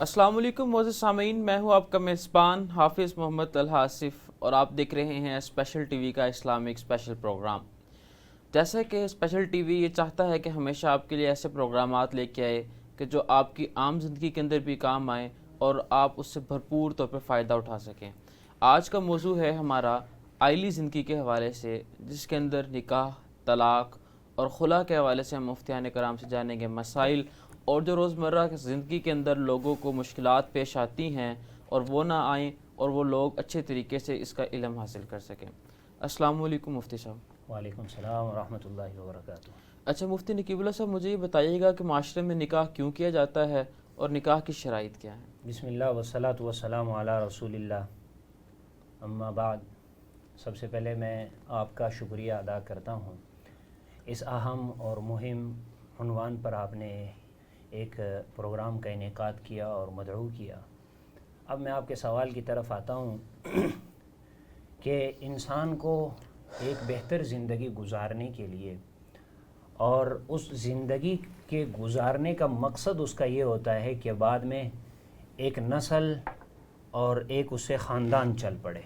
السلام علیکم معزز سامعین، میں ہوں آپ کا میزبان حافظ محمد طلحہ آصف اور آپ دیکھ رہے ہیں اسپیشل ٹی وی کا اسلامک اسپیشل پروگرام۔ جیسا کہ اسپیشل ٹی وی یہ چاہتا ہے کہ ہمیشہ آپ کے لیے ایسے پروگرامات لے کے آئے کہ جو آپ کی عام زندگی کے اندر بھی کام آئیں اور آپ اس سے بھرپور طور پہ فائدہ اٹھا سکیں۔ آج کا موضوع ہے ہمارا آئلی زندگی کے حوالے سے، جس کے اندر نکاح، طلاق اور خلا کے حوالے سے ہم مفتیان کرام سے جانیں گے مسائل اور جو روزمرہ کی زندگی کے اندر لوگوں کو مشکلات پیش آتی ہیں اور وہ نہ آئیں اور وہ لوگ اچھے طریقے سے اس کا علم حاصل کر سکیں۔ السلام علیکم مفتی صاحب۔ وعلیکم السلام ورحمۃ اللہ وبرکاتہ۔ اچھا مفتی نقیب اللہ صاحب، مجھے یہ بتائیے گا کہ معاشرے میں نکاح کیوں کیا جاتا ہے اور نکاح کی شرائط کیا ہیں؟ بسم اللہ والصلاۃ والسلام علی رسول اللہ، اما بعد۔ سب سے پہلے میں آپ کا شکریہ ادا کرتا ہوں، اس اہم اور مہم عنوان پر آپ نے ایک پروگرام کا انعقاد کیا اور مدعو کیا۔ اب میں آپ کے سوال کی طرف آتا ہوں کہ انسان کو ایک بہتر زندگی گزارنے کے لیے اور اس زندگی کے گزارنے کا مقصد اس کا یہ ہوتا ہے کہ بعد میں ایک نسل اور ایک اس سے خاندان چل پڑے،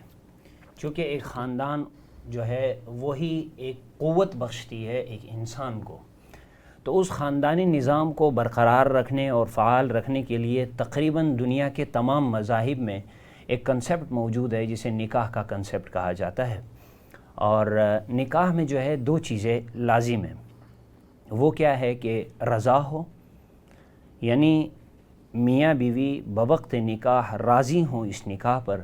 چونکہ ایک خاندان جو ہے وہی ایک قوت بخشتی ہے ایک انسان کو۔ تو اس خاندانی نظام کو برقرار رکھنے اور فعال رکھنے کے لیے تقریباً دنیا کے تمام مذاہب میں ایک کنسیپٹ موجود ہے جسے نکاح کا کنسیپٹ کہا جاتا ہے۔ اور نکاح میں جو ہے دو چیزیں لازم ہیں، وہ کیا ہے کہ رضا ہو، یعنی میاں بیوی بوقت نکاح راضی ہوں اس نکاح پر،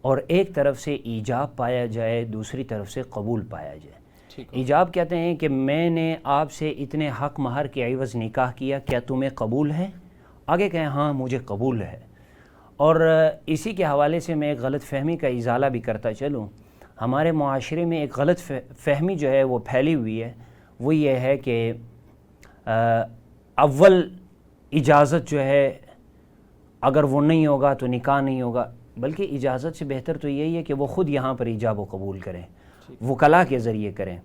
اور ایک طرف سے ایجاب پایا جائے، دوسری طرف سے قبول پایا جائے۔ ایجاب کہتے ہیں کہ میں نے آپ سے اتنے حق مہر کے عوض نکاح کیا، کیا تمہیں قبول ہے؟ آگے کہیں ہاں مجھے قبول ہے۔ اور اسی کے حوالے سے میں ایک غلط فہمی کا ازالہ بھی کرتا چلوں۔ ہمارے معاشرے میں ایک غلط فہمی جو ہے وہ پھیلی ہوئی ہے، وہ یہ ہے کہ اول اجازت جو ہے اگر وہ نہیں ہوگا تو نکاح نہیں ہوگا، بلکہ اجازت سے بہتر تو یہی ہے کہ وہ خود یہاں پر ایجاب و قبول کریں، وکلاء کے ذریعے کریں۔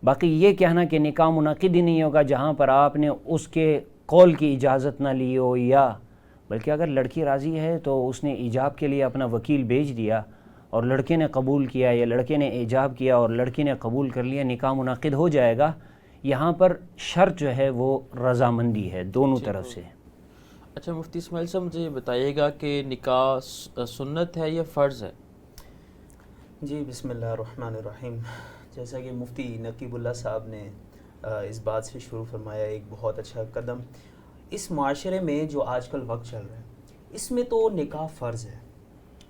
باقی یہ کہنا کہ نکاح منعقد ہی نہیں ہوگا جہاں پر آپ نے اس کے قول کی اجازت نہ لی ہو، یا بلکہ اگر لڑکی راضی ہے تو اس نے ایجاب کے لیے اپنا وکیل بھیج دیا اور لڑکے نے قبول کیا یا لڑکے نے ایجاب کیا اور لڑکی نے قبول کر لیا، نکاح منعقد ہو جائے گا۔ یہاں پر شرط جو ہے وہ رضامندی ہے دونوں طرف سے۔ اچھا مفتی اسماعیل صاحب، مجھے یہ بتائیے گا کہ نکاح سنت ہے یا فرض ہے؟ جی بسم اللہ الرحمن الرحیم۔ جیسا کہ مفتی نقیب اللہ صاحب نے اس بات سے شروع فرمایا، ایک بہت اچھا قدم۔ اس معاشرے میں جو آج کل وقت چل رہا ہے اس میں تو نکاح فرض ہے۔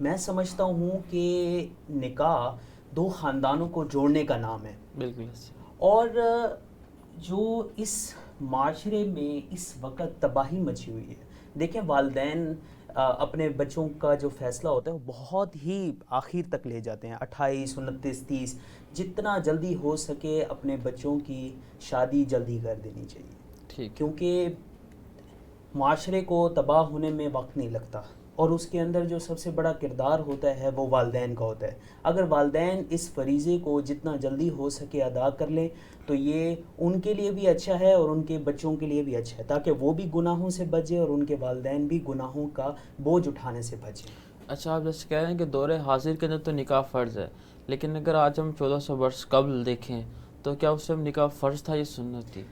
میں سمجھتا ہوں کہ نکاح دو خاندانوں کو جوڑنے کا نام ہے۔ بالکل۔ اور جو اس معاشرے میں اس وقت تباہی مچی ہوئی ہے، دیکھیں والدین اپنے بچوں کا جو فیصلہ ہوتا ہے وہ بہت ہی آخر تک لے جاتے ہیں، 28، 29، 30، جتنا جلدی ہو سکے اپنے بچوں کی شادی جلدی کر دینی چاہیے، کیونکہ معاشرے کو تباہ ہونے میں وقت نہیں لگتا، اور اس کے اندر جو سب سے بڑا کردار ہوتا ہے وہ والدین کا ہوتا ہے۔ اگر والدین اس فریضے کو جتنا جلدی ہو سکے ادا کر لیں تو یہ ان کے لیے بھی اچھا ہے اور ان کے بچوں کے لیے بھی اچھا ہے، تاکہ وہ بھی گناہوں سے بچیں اور ان کے والدین بھی گناہوں کا بوجھ اٹھانے سے بچیں۔ اچھا، آپ جیسے کہہ رہے ہیں کہ دور حاضر کے اندر تو نکاح فرض ہے، لیکن اگر آج ہم 1400 برس قبل دیکھیں تو کیا اس ٹائم نکاح فرض تھا یا سنت تھی؟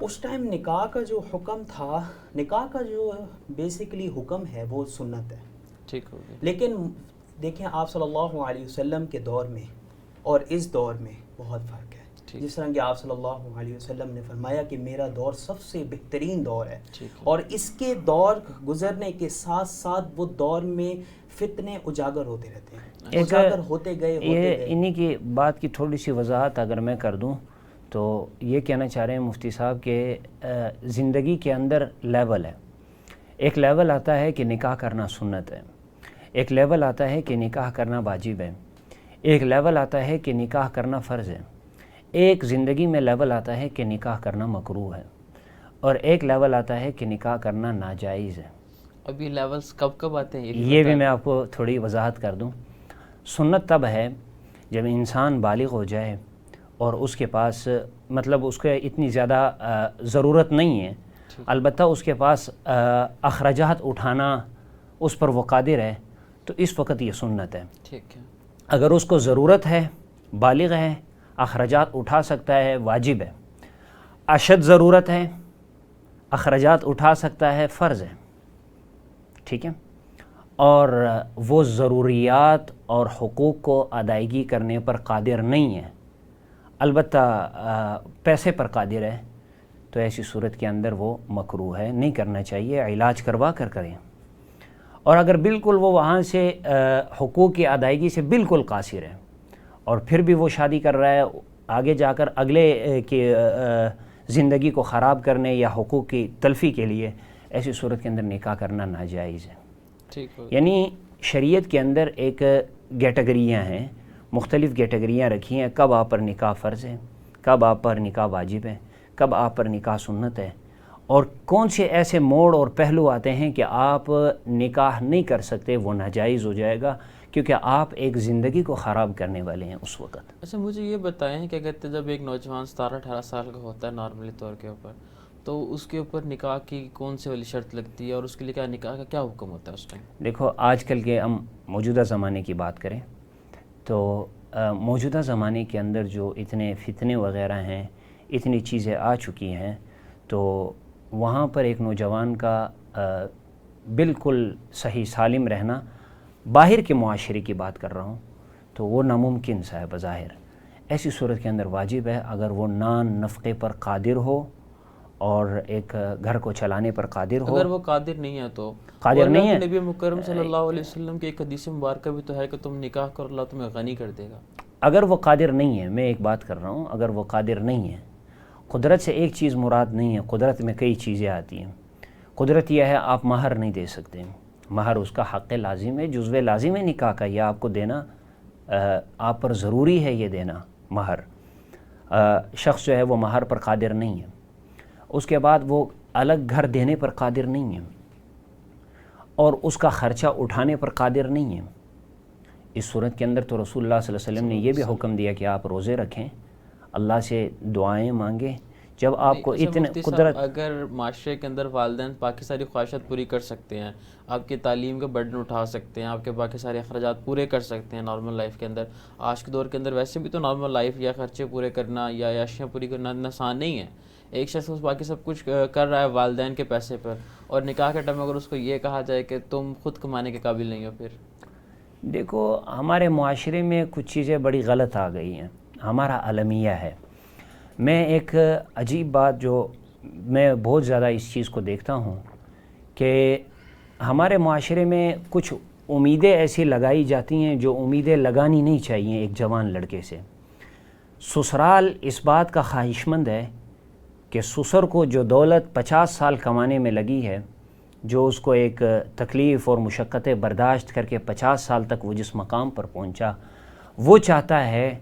اس ٹائم نکاح کا جو حکم تھا، نکاح کا جو بیسیکلی حکم ہے وہ سنت ہے۔ ٹھیک ہو گیا۔ لیکن دیکھیں آپ صلی اللہ علیہ وسلم کے دور میں اور اس دور میں بہت فرق ہے۔ جس طرح کہ آپ صلی اللہ علیہ وسلم نے فرمایا کہ میرا دور سب سے بہترین دور ہے، اور اس کے دور گزرنے کے ساتھ ساتھ وہ دور میں فتنے اجاگر ہوتے رہتے ہیں، اجاگر ہوتے گئے۔ یہ انہی کی بات کی تھوڑی سی وضاحت اگر میں کر دوں تو یہ کہنا چاہ رہے ہیں مفتی صاحب کہ زندگی کے اندر لیول ہے۔ ایک لیول آتا ہے کہ نکاح کرنا سنت ہے، ایک لیول آتا ہے کہ نکاح کرنا واجب ہے، ایک لیول آتا ہے کہ نکاح کرنا فرض ہے، ایک زندگی میں لیول آتا ہے کہ نکاح کرنا مکروہ ہے، اور ایک لیول آتا ہے کہ نکاح کرنا ناجائز ہے۔ اب یہ لیولز کب کب آتے ہیں یہ بھی میں آپ کو تھوڑی وضاحت کر دوں۔ سنت تب ہے جب انسان بالغ ہو جائے اور اس کے پاس مطلب اس کو اتنی زیادہ ضرورت نہیں ہے البتہ اس کے پاس اخراجات اٹھانا اس پر وہ قادر ہے تو اس وقت یہ سنت ہے. ٹھیک ہے. اگر اس کو ضرورت ہے، بالغ ہے، اخراجات اٹھا سکتا ہے، واجب ہے. اشد ضرورت ہے، اخراجات اٹھا سکتا ہے، فرض ہے. ٹھیک ہے. اور وہ ضروریات اور حقوق کو ادائیگی کرنے پر قادر نہیں ہے، البتہ پیسے پر قادر ہے، تو ایسی صورت کے اندر وہ مکروہ ہے، نہیں کرنا چاہیے، علاج کروا کر کریں. اور اگر بالکل وہ وہاں سے حقوق کی ادائیگی سے بالکل قاصر ہے اور پھر بھی وہ شادی کر رہا ہے آگے جا کر اگلے کی زندگی کو خراب کرنے یا حقوق کی تلفی کے لیے، ایسی صورت کے اندر نکاح کرنا ناجائز ہے. ٹھیک ہو. یعنی شریعت کے اندر ایک کیٹیگریاں ہیں، مختلف کیٹیگریاں رکھی ہیں، کب آپ پر نکاح فرض ہے، کب آپ پر نکاح واجب ہے، کب آپ پر نکاح سنت ہے، اور کون سے ایسے موڑ اور پہلو آتے ہیں کہ آپ نکاح نہیں کر سکتے، وہ ناجائز ہو جائے گا کیونکہ آپ ایک زندگی کو خراب کرنے والے ہیں اس وقت. اچھا مجھے یہ بتائیں کہ کہتے جب ایک نوجوان 17-18 سال کا ہوتا ہے نارملی طور کے اوپر، تو اس کے اوپر نکاح کی کون سی والی شرط لگتی ہے اور اس کے لیے کیا نکاح کا کیا حکم ہوتا ہے اس ٹائم؟ دیکھو آج کل کے ہم موجودہ زمانے کی بات کریں تو موجودہ زمانے کے اندر جو اتنے فتنے وغیرہ ہیں، اتنی چیزیں آ چکی ہیں، تو وہاں پر ایک نوجوان کا بالکل صحیح سالم رہنا، باہر کے معاشرے کی بات کر رہا ہوں، تو وہ ناممکن سا ہے بظاہر. ایسی صورت کے اندر واجب ہے اگر وہ نان نفقے پر قادر ہو اور ایک گھر کو چلانے پر قادر ہو. اگر وہ قادر نہیں ہے تو قادر نہیں ہے، نبی مکرم صلی اللہ علیہ وسلم کی ایک حدیث مبارکہ بھی تو ہے کہ تم نکاح کرو اللہ تمہیں غنی کر دے گا. اگر وہ قادر نہیں ہے، میں ایک بات کر رہا ہوں، اگر وہ قادر نہیں ہے، قدرت سے ایک چیز مراد نہیں ہے، قدرت میں کئی چیزیں آتی ہیں. قدرت یہ ہے آپ مہر نہیں دے سکتے، مہر اس کا حق لازم ہے، جزو لازم ہے نکاح کا، یہ آپ کو دینا آپ پر ضروری ہے، یہ دینا مہر. شخص جو ہے وہ مہر پر قادر نہیں ہے، اس کے بعد وہ الگ گھر دینے پر قادر نہیں ہے اور اس کا خرچہ اٹھانے پر قادر نہیں ہے. اس صورت کے اندر تو رسول اللہ صلی اللہ علیہ وسلم نے یہ بھی حکم دیا کہ آپ روزے رکھیں، اللہ سے دعائیں مانگیں. جب آپ کو اتنے قدرت، اگر معاشرے کے اندر والدین باقی ساری خواہشات پوری کر سکتے ہیں، آپ کی تعلیم کا برڈن اٹھا سکتے ہیں، آپ کے باقی سارے اخراجات پورے کر سکتے ہیں نارمل لائف کے اندر. آج کے دور کے اندر ویسے بھی تو نارمل لائف یا خرچے پورے کرنا یا عیاشیاں پوری کرنا آسان نہیں ہے. ایک شخص باقی سب کچھ کر رہا ہے والدین کے پیسے پر، اور نکاح کے ٹائم اگر اس کو یہ کہا جائے کہ تم خود کمانے کے قابل نہیں ہو. پھر دیکھو ہمارے معاشرے میں کچھ چیزیں بڑی غلط آ گئی ہیں، ہمارا المیہ ہے. میں ایک عجیب بات جو میں بہت زیادہ اس چیز کو دیکھتا ہوں کہ ہمارے معاشرے میں کچھ امیدیں ایسی لگائی جاتی ہیں جو امیدیں لگانی نہیں چاہیے ایک جوان لڑکے سے. سسرال اس بات کا خواہش مند ہے کہ سسر کو جو دولت 50 سال کمانے میں لگی ہے، جو اس کو ایک تکلیف اور مشقتیں برداشت کر کے 50 سال تک وہ جس مقام پر پہنچا، وہ چاہتا ہے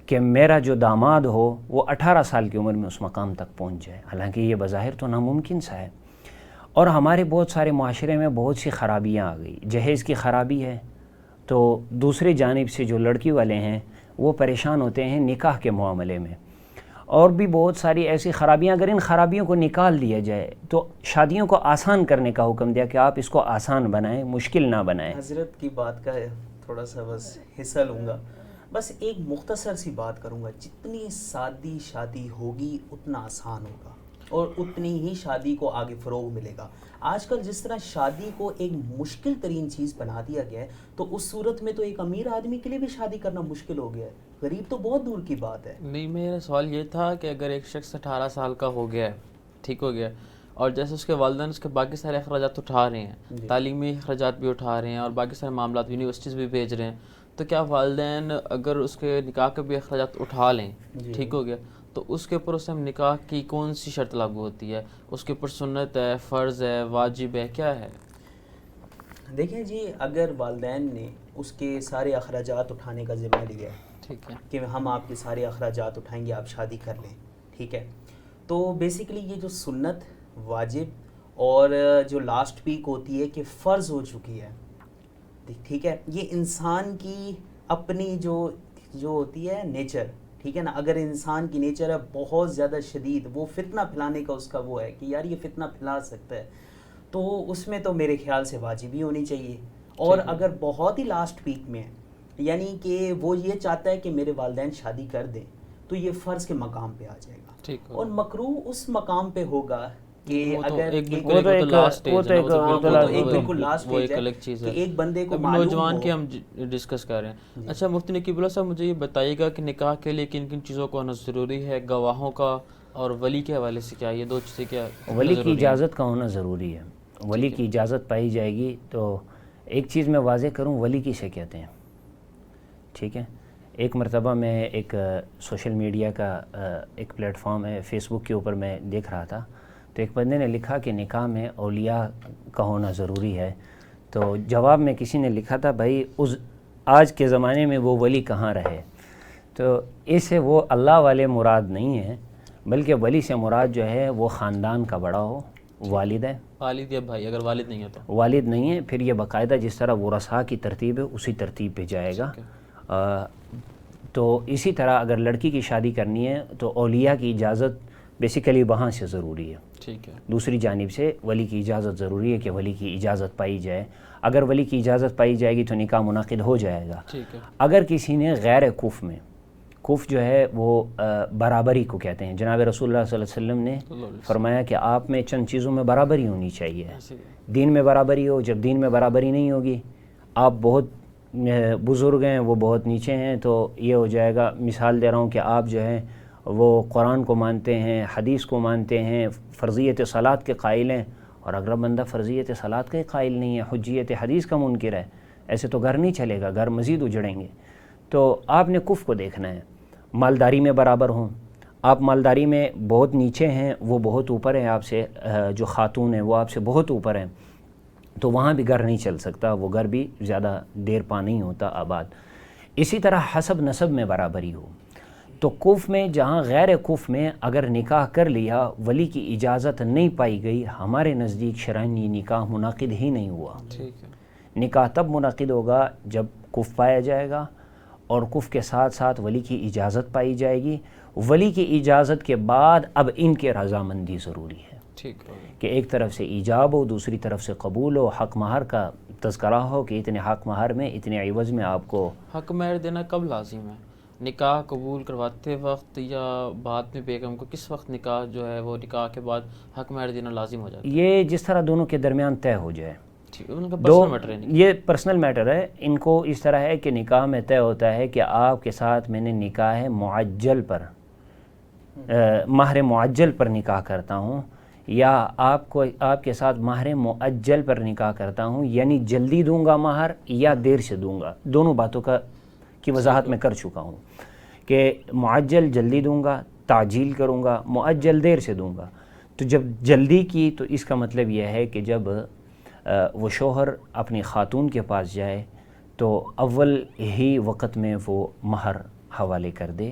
کہ میرا جو داماد ہو وہ 18 سال کی عمر میں اس مقام تک پہنچ جائے. حالانکہ یہ بظاہر تو ناممکن سا ہے. اور ہمارے بہت سارے معاشرے میں بہت سی خرابیاں آ گئی. جہیز کی خرابی ہے تو دوسری جانب سے جو لڑکی والے ہیں وہ پریشان ہوتے ہیں نکاح کے معاملے میں. اور بھی بہت ساری ایسی خرابیاں، اگر ان خرابیوں کو نکال دیا جائے تو شادیوں کو آسان کرنے کا حکم دیا کہ آپ اس کو آسان بنائیں، مشکل نہ بنائیں. حضرت کی بات کا تھوڑا سا بس حصہ لوں گا، بس ایک مختصر سی بات کروں گا. جتنی سادی شادی ہوگی اتنا آسان ہوگا اور اتنی ہی شادی کو آگے فروغ ملے گا. آج کل جس طرح شادی کو ایک مشکل ترین چیز بنا دیا گیا ہے، تو اس صورت میں تو ایک امیر آدمی کے لیے بھی شادی کرنا مشکل ہو گیا ہے، غریب تو بہت دور کی بات ہے. نہیں، میرا سوال یہ تھا کہ اگر ایک شخص 18 سال کا ہو گیا ہے، ٹھیک ہو گیا، اور جیسے اس کے والدین اس کے باقی سارے اخراجات اٹھا رہے ہیں، تعلیمی اخراجات بھی اٹھا رہے ہیں اور باقی سارے معاملات یونیورسٹیز بھی بھیج رہے ہیں، تو کیا والدین اگر اس کے نکاح کے بھی اخراجات اٹھا لیں، ٹھیک ہو گیا، تو اس کے اوپر اسے نکاح کی کون سی شرط لاگو ہوتی ہے؟ اس کے اوپر سنت ہے، فرض ہے، واجب ہے، کیا ہے؟ دیکھیں جی، اگر والدین نے اس کے سارے اخراجات اٹھانے کا ذمہ لیا ہے، ٹھیک ہے، کہ ہم آپ کے سارے اخراجات اٹھائیں گے، آپ شادی کر لیں، ٹھیک ہے، تو بیسیکلی یہ جو سنت، واجب اور جو لاسٹ پیک ہوتی ہے کہ فرض ہو چکی ہے، ٹھیک ہے، یہ انسان کی اپنی جو ہوتی ہے نیچر، ٹھیک ٹھیک ہے نا. اگر انسان کی نیچر ہے بہت زیادہ شدید, وہ فتنہ پھیلانے کا اس کا وہ ہے کہ یار یہ فتنہ پھیلا سکتا ہے, تو اس میں تو میرے خیال سے واجب ہی ہونی چاہیے. اور اگر بہت ہی لاسٹ پیک میں ہے, یعنی کہ وہ یہ چاہتا ہے کہ میرے والدین شادی کر دیں, تو یہ فرض کے مقام پہ آ جائے گا. اور مکروہ اس مقام پہ ہوگا کہ اگر ایک بالکل لاسٹ اسٹیج ہے کہ ایک بندے کو نوجوان کی ہم ڈسکس کر رہے ہیں. اچھا مفتی نقیب اللہ صاحب, مجھے یہ بتائیے گا کہ نکاح کے لیے کن کن چیزوں کا ہونا ضروری ہے, گواہوں کا اور ولی کے حوالے سے کیا, یہ دو چیزیں کیا؟ ولی کی اجازت کا ہونا ضروری ہے. ولی کی اجازت پائی جائے گی تو ایک چیز میں واضح کروں, ولی کسے کہتے ہیں, ٹھیک ہے. ایک مرتبہ میں ایک سوشل میڈیا کا ایک پلیٹ فارم ہے, فیس بک کے اوپر میں دیکھ رہا تھا, تو ایک بندے نے لکھا کہ نکاح میں اولیاء کا ہونا ضروری ہے. تو جواب میں کسی نے لکھا تھا بھائی اس آج کے زمانے میں وہ ولی کہاں رہے. تو اس سے وہ اللہ والے مراد نہیں ہیں, بلکہ ولی سے مراد جو ہے وہ خاندان کا بڑا ہو, والد ہے, والد یا بھائی. اگر والد نہیں ہے تو والد نہیں ہے, پھر یہ باقاعدہ جس طرح ورثاء کی ترتیب ہے اسی ترتیب پہ جائے گا. تو اسی طرح اگر لڑکی کی شادی کرنی ہے تو اولیاء کی اجازت بیسیکلی وہاں سے ضروری ہے. ٹھیک ہے. دوسری جانب سے ولی کی اجازت ضروری ہے کہ ولی کی اجازت پائی جائے. اگر ولی کی اجازت پائی جائے گی تو نکاح منعقد ہو جائے گا. ٹھیک ہے. اگر کسی نے غیر کف میں, کف جو ہے وہ برابری کو کہتے ہیں, جناب رسول اللہ صلی اللہ علیہ وسلم نے فرمایا کہ آپ میں چند چیزوں میں برابری ہونی چاہیے. دین میں برابری ہو, جب دین میں برابری نہیں ہوگی, آپ بہت بزرگ ہیں وہ بہت نیچے ہیں, تو یہ ہو جائے گا. مثال دے رہا ہوں کہ آپ جو ہیں وہ قرآن کو مانتے ہیں, حدیث کو مانتے ہیں, فرضیت صلاۃ کے قائل ہیں, اور اگلا بندہ فرضیت صلاۃ کا ہی قائل نہیں ہے, حجیت حدیث کا منکر ہے, ایسے تو گھر نہیں چلے گا, گھر مزید اجڑیں گے. تو آپ نے کف کو دیکھنا ہے. مالداری میں برابر ہوں, آپ مالداری میں بہت نیچے ہیں, وہ بہت اوپر ہیں آپ سے, جو خاتون ہیں وہ آپ سے بہت اوپر ہیں, تو وہاں بھی گھر نہیں چل سکتا, وہ گھر بھی زیادہ دیر پا نہیں ہوتا آباد. اسی طرح حسب نسب میں برابری ہو, تو کف میں جہاں غیر کف میں اگر نکاح کر لیا, ولی کی اجازت نہیں پائی گئی, ہمارے نزدیک شرعاً یہ نکاح منعقد ہی نہیں ہوا. ٹھیک ہے. نکاح تب منعقد ہوگا جب کف پایا جائے گا, اور کف کے ساتھ ساتھ ولی کی اجازت پائی جائے گی. ولی کی اجازت کے بعد اب ان کے رضامندی ضروری ہے. ٹھیک ہے. کہ ایک طرف سے ایجاب ہو, دوسری طرف سے قبول ہو, حق مہر کا تذکرہ ہو کہ اتنے حق مہر میں اتنے عوض میں آپ کو. حق مہر دینا کب لازم ہے؟ نکاح قبول کرواتے وقت یا بعد میں؟ بیگم کو کس وقت نکاح جو ہے وہ نکاح کے بعد حق مہر دینا لازم ہو جاتا ہے؟ یہ جس طرح دونوں کے درمیان طے ہو جائے. ان کا پرسنل میٹر ہے. یہ پرسنل میٹر ہے. ان کو اس طرح ہے کہ نکاح میں طے ہوتا ہے کہ آپ کے ساتھ میں نے نکاح معجل پر, مہر معجل پر نکاح کرتا ہوں, یا آپ کے ساتھ مہر معجل پر نکاح کرتا ہوں, یعنی جلدی دوں گا مہر یا دیر سے دوں گا. دونوں باتوں کی وضاحت میں کر چکا ہوں کہ معجل جلدی دوں گا, تعجیل کروں گا, معجل دیر سے دوں گا. تو جب جلدی کی تو اس کا مطلب یہ ہے کہ جب وہ شوہر اپنی خاتون کے پاس جائے تو اول ہی وقت میں وہ مہر حوالے کر دے,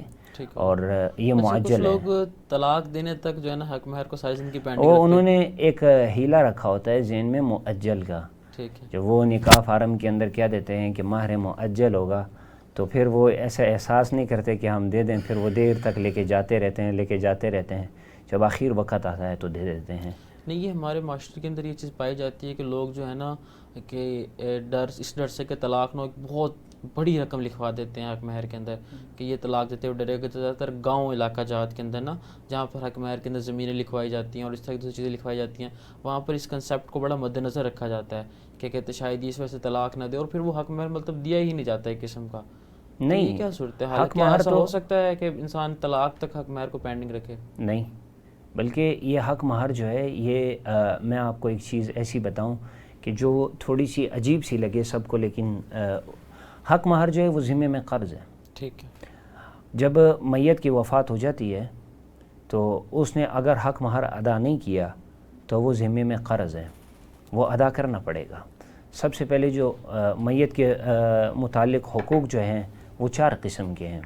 اور یہ معجل ہے. لوگ طلاق دینے تک جو ہے نا حق مہر کو ساری زندگی پینڈنگ وہ انہوں نے ایک ہیلا رکھا ہوتا ہے ذہن میں معجل کا. ٹھیک ہے. جب وہ نکاح فارم کے اندر کیا دیتے ہیں کہ مہر معجل ہوگا, تو پھر وہ ایسا احساس نہیں کرتے کہ ہم دے دیں, پھر وہ دیر تک لے کے جاتے رہتے ہیں, جب آخر وقت آتا ہے تو دے دیتے ہیں. نہیں, یہ ہمارے معاشرے کے اندر یہ چیز پائی جاتی ہے کہ لوگ جو ہے نا کہ اس ڈر سے کہ طلاق نہ ہو, بہت بڑی رقم لکھوا دیتے ہیں حق مہر کے اندر کہ یہ طلاق دیتے ہوئے ڈرے گا. زیادہ تر گاؤں علاقہ جہات کے اندر نا, جہاں پر حق مہر کے اندر زمینیں لکھوائی جاتی ہیں اور اس طرح کی دوسری چیزیں لکھوائی جاتی ہیں, وہاں پر اس کنسیپٹ کو بڑا مد نظر رکھا جاتا ہے کہ کہتے شاید اس وجہ سے طلاق نہ دے, اور پھر وہ حق مہر مطلب دیا ہی نہیں جاتا ایک قسم کا. نہیں, کیا صورت ہے؟ حق مہر ایسا ہو سکتا ہے کہ انسان طلاق تک حق مہر کو پینڈنگ رکھے؟ نہیں, بلکہ یہ حق مہر جو ہے یہ میں آپ کو ایک چیز ایسی بتاؤں کہ جو تھوڑی سی عجیب سی لگے سب کو, لیکن حق مہر جو ہے وہ ذمے میں قرض ہے. ٹھیک ہے. جب میت کی وفات ہو جاتی ہے تو اس نے اگر حق مہر ادا نہیں کیا تو وہ ذمے میں قرض ہے, وہ ادا کرنا پڑے گا. سب سے پہلے جو میت کے متعلق حقوق جو ہیں وہ 4 قسم کے ہیں.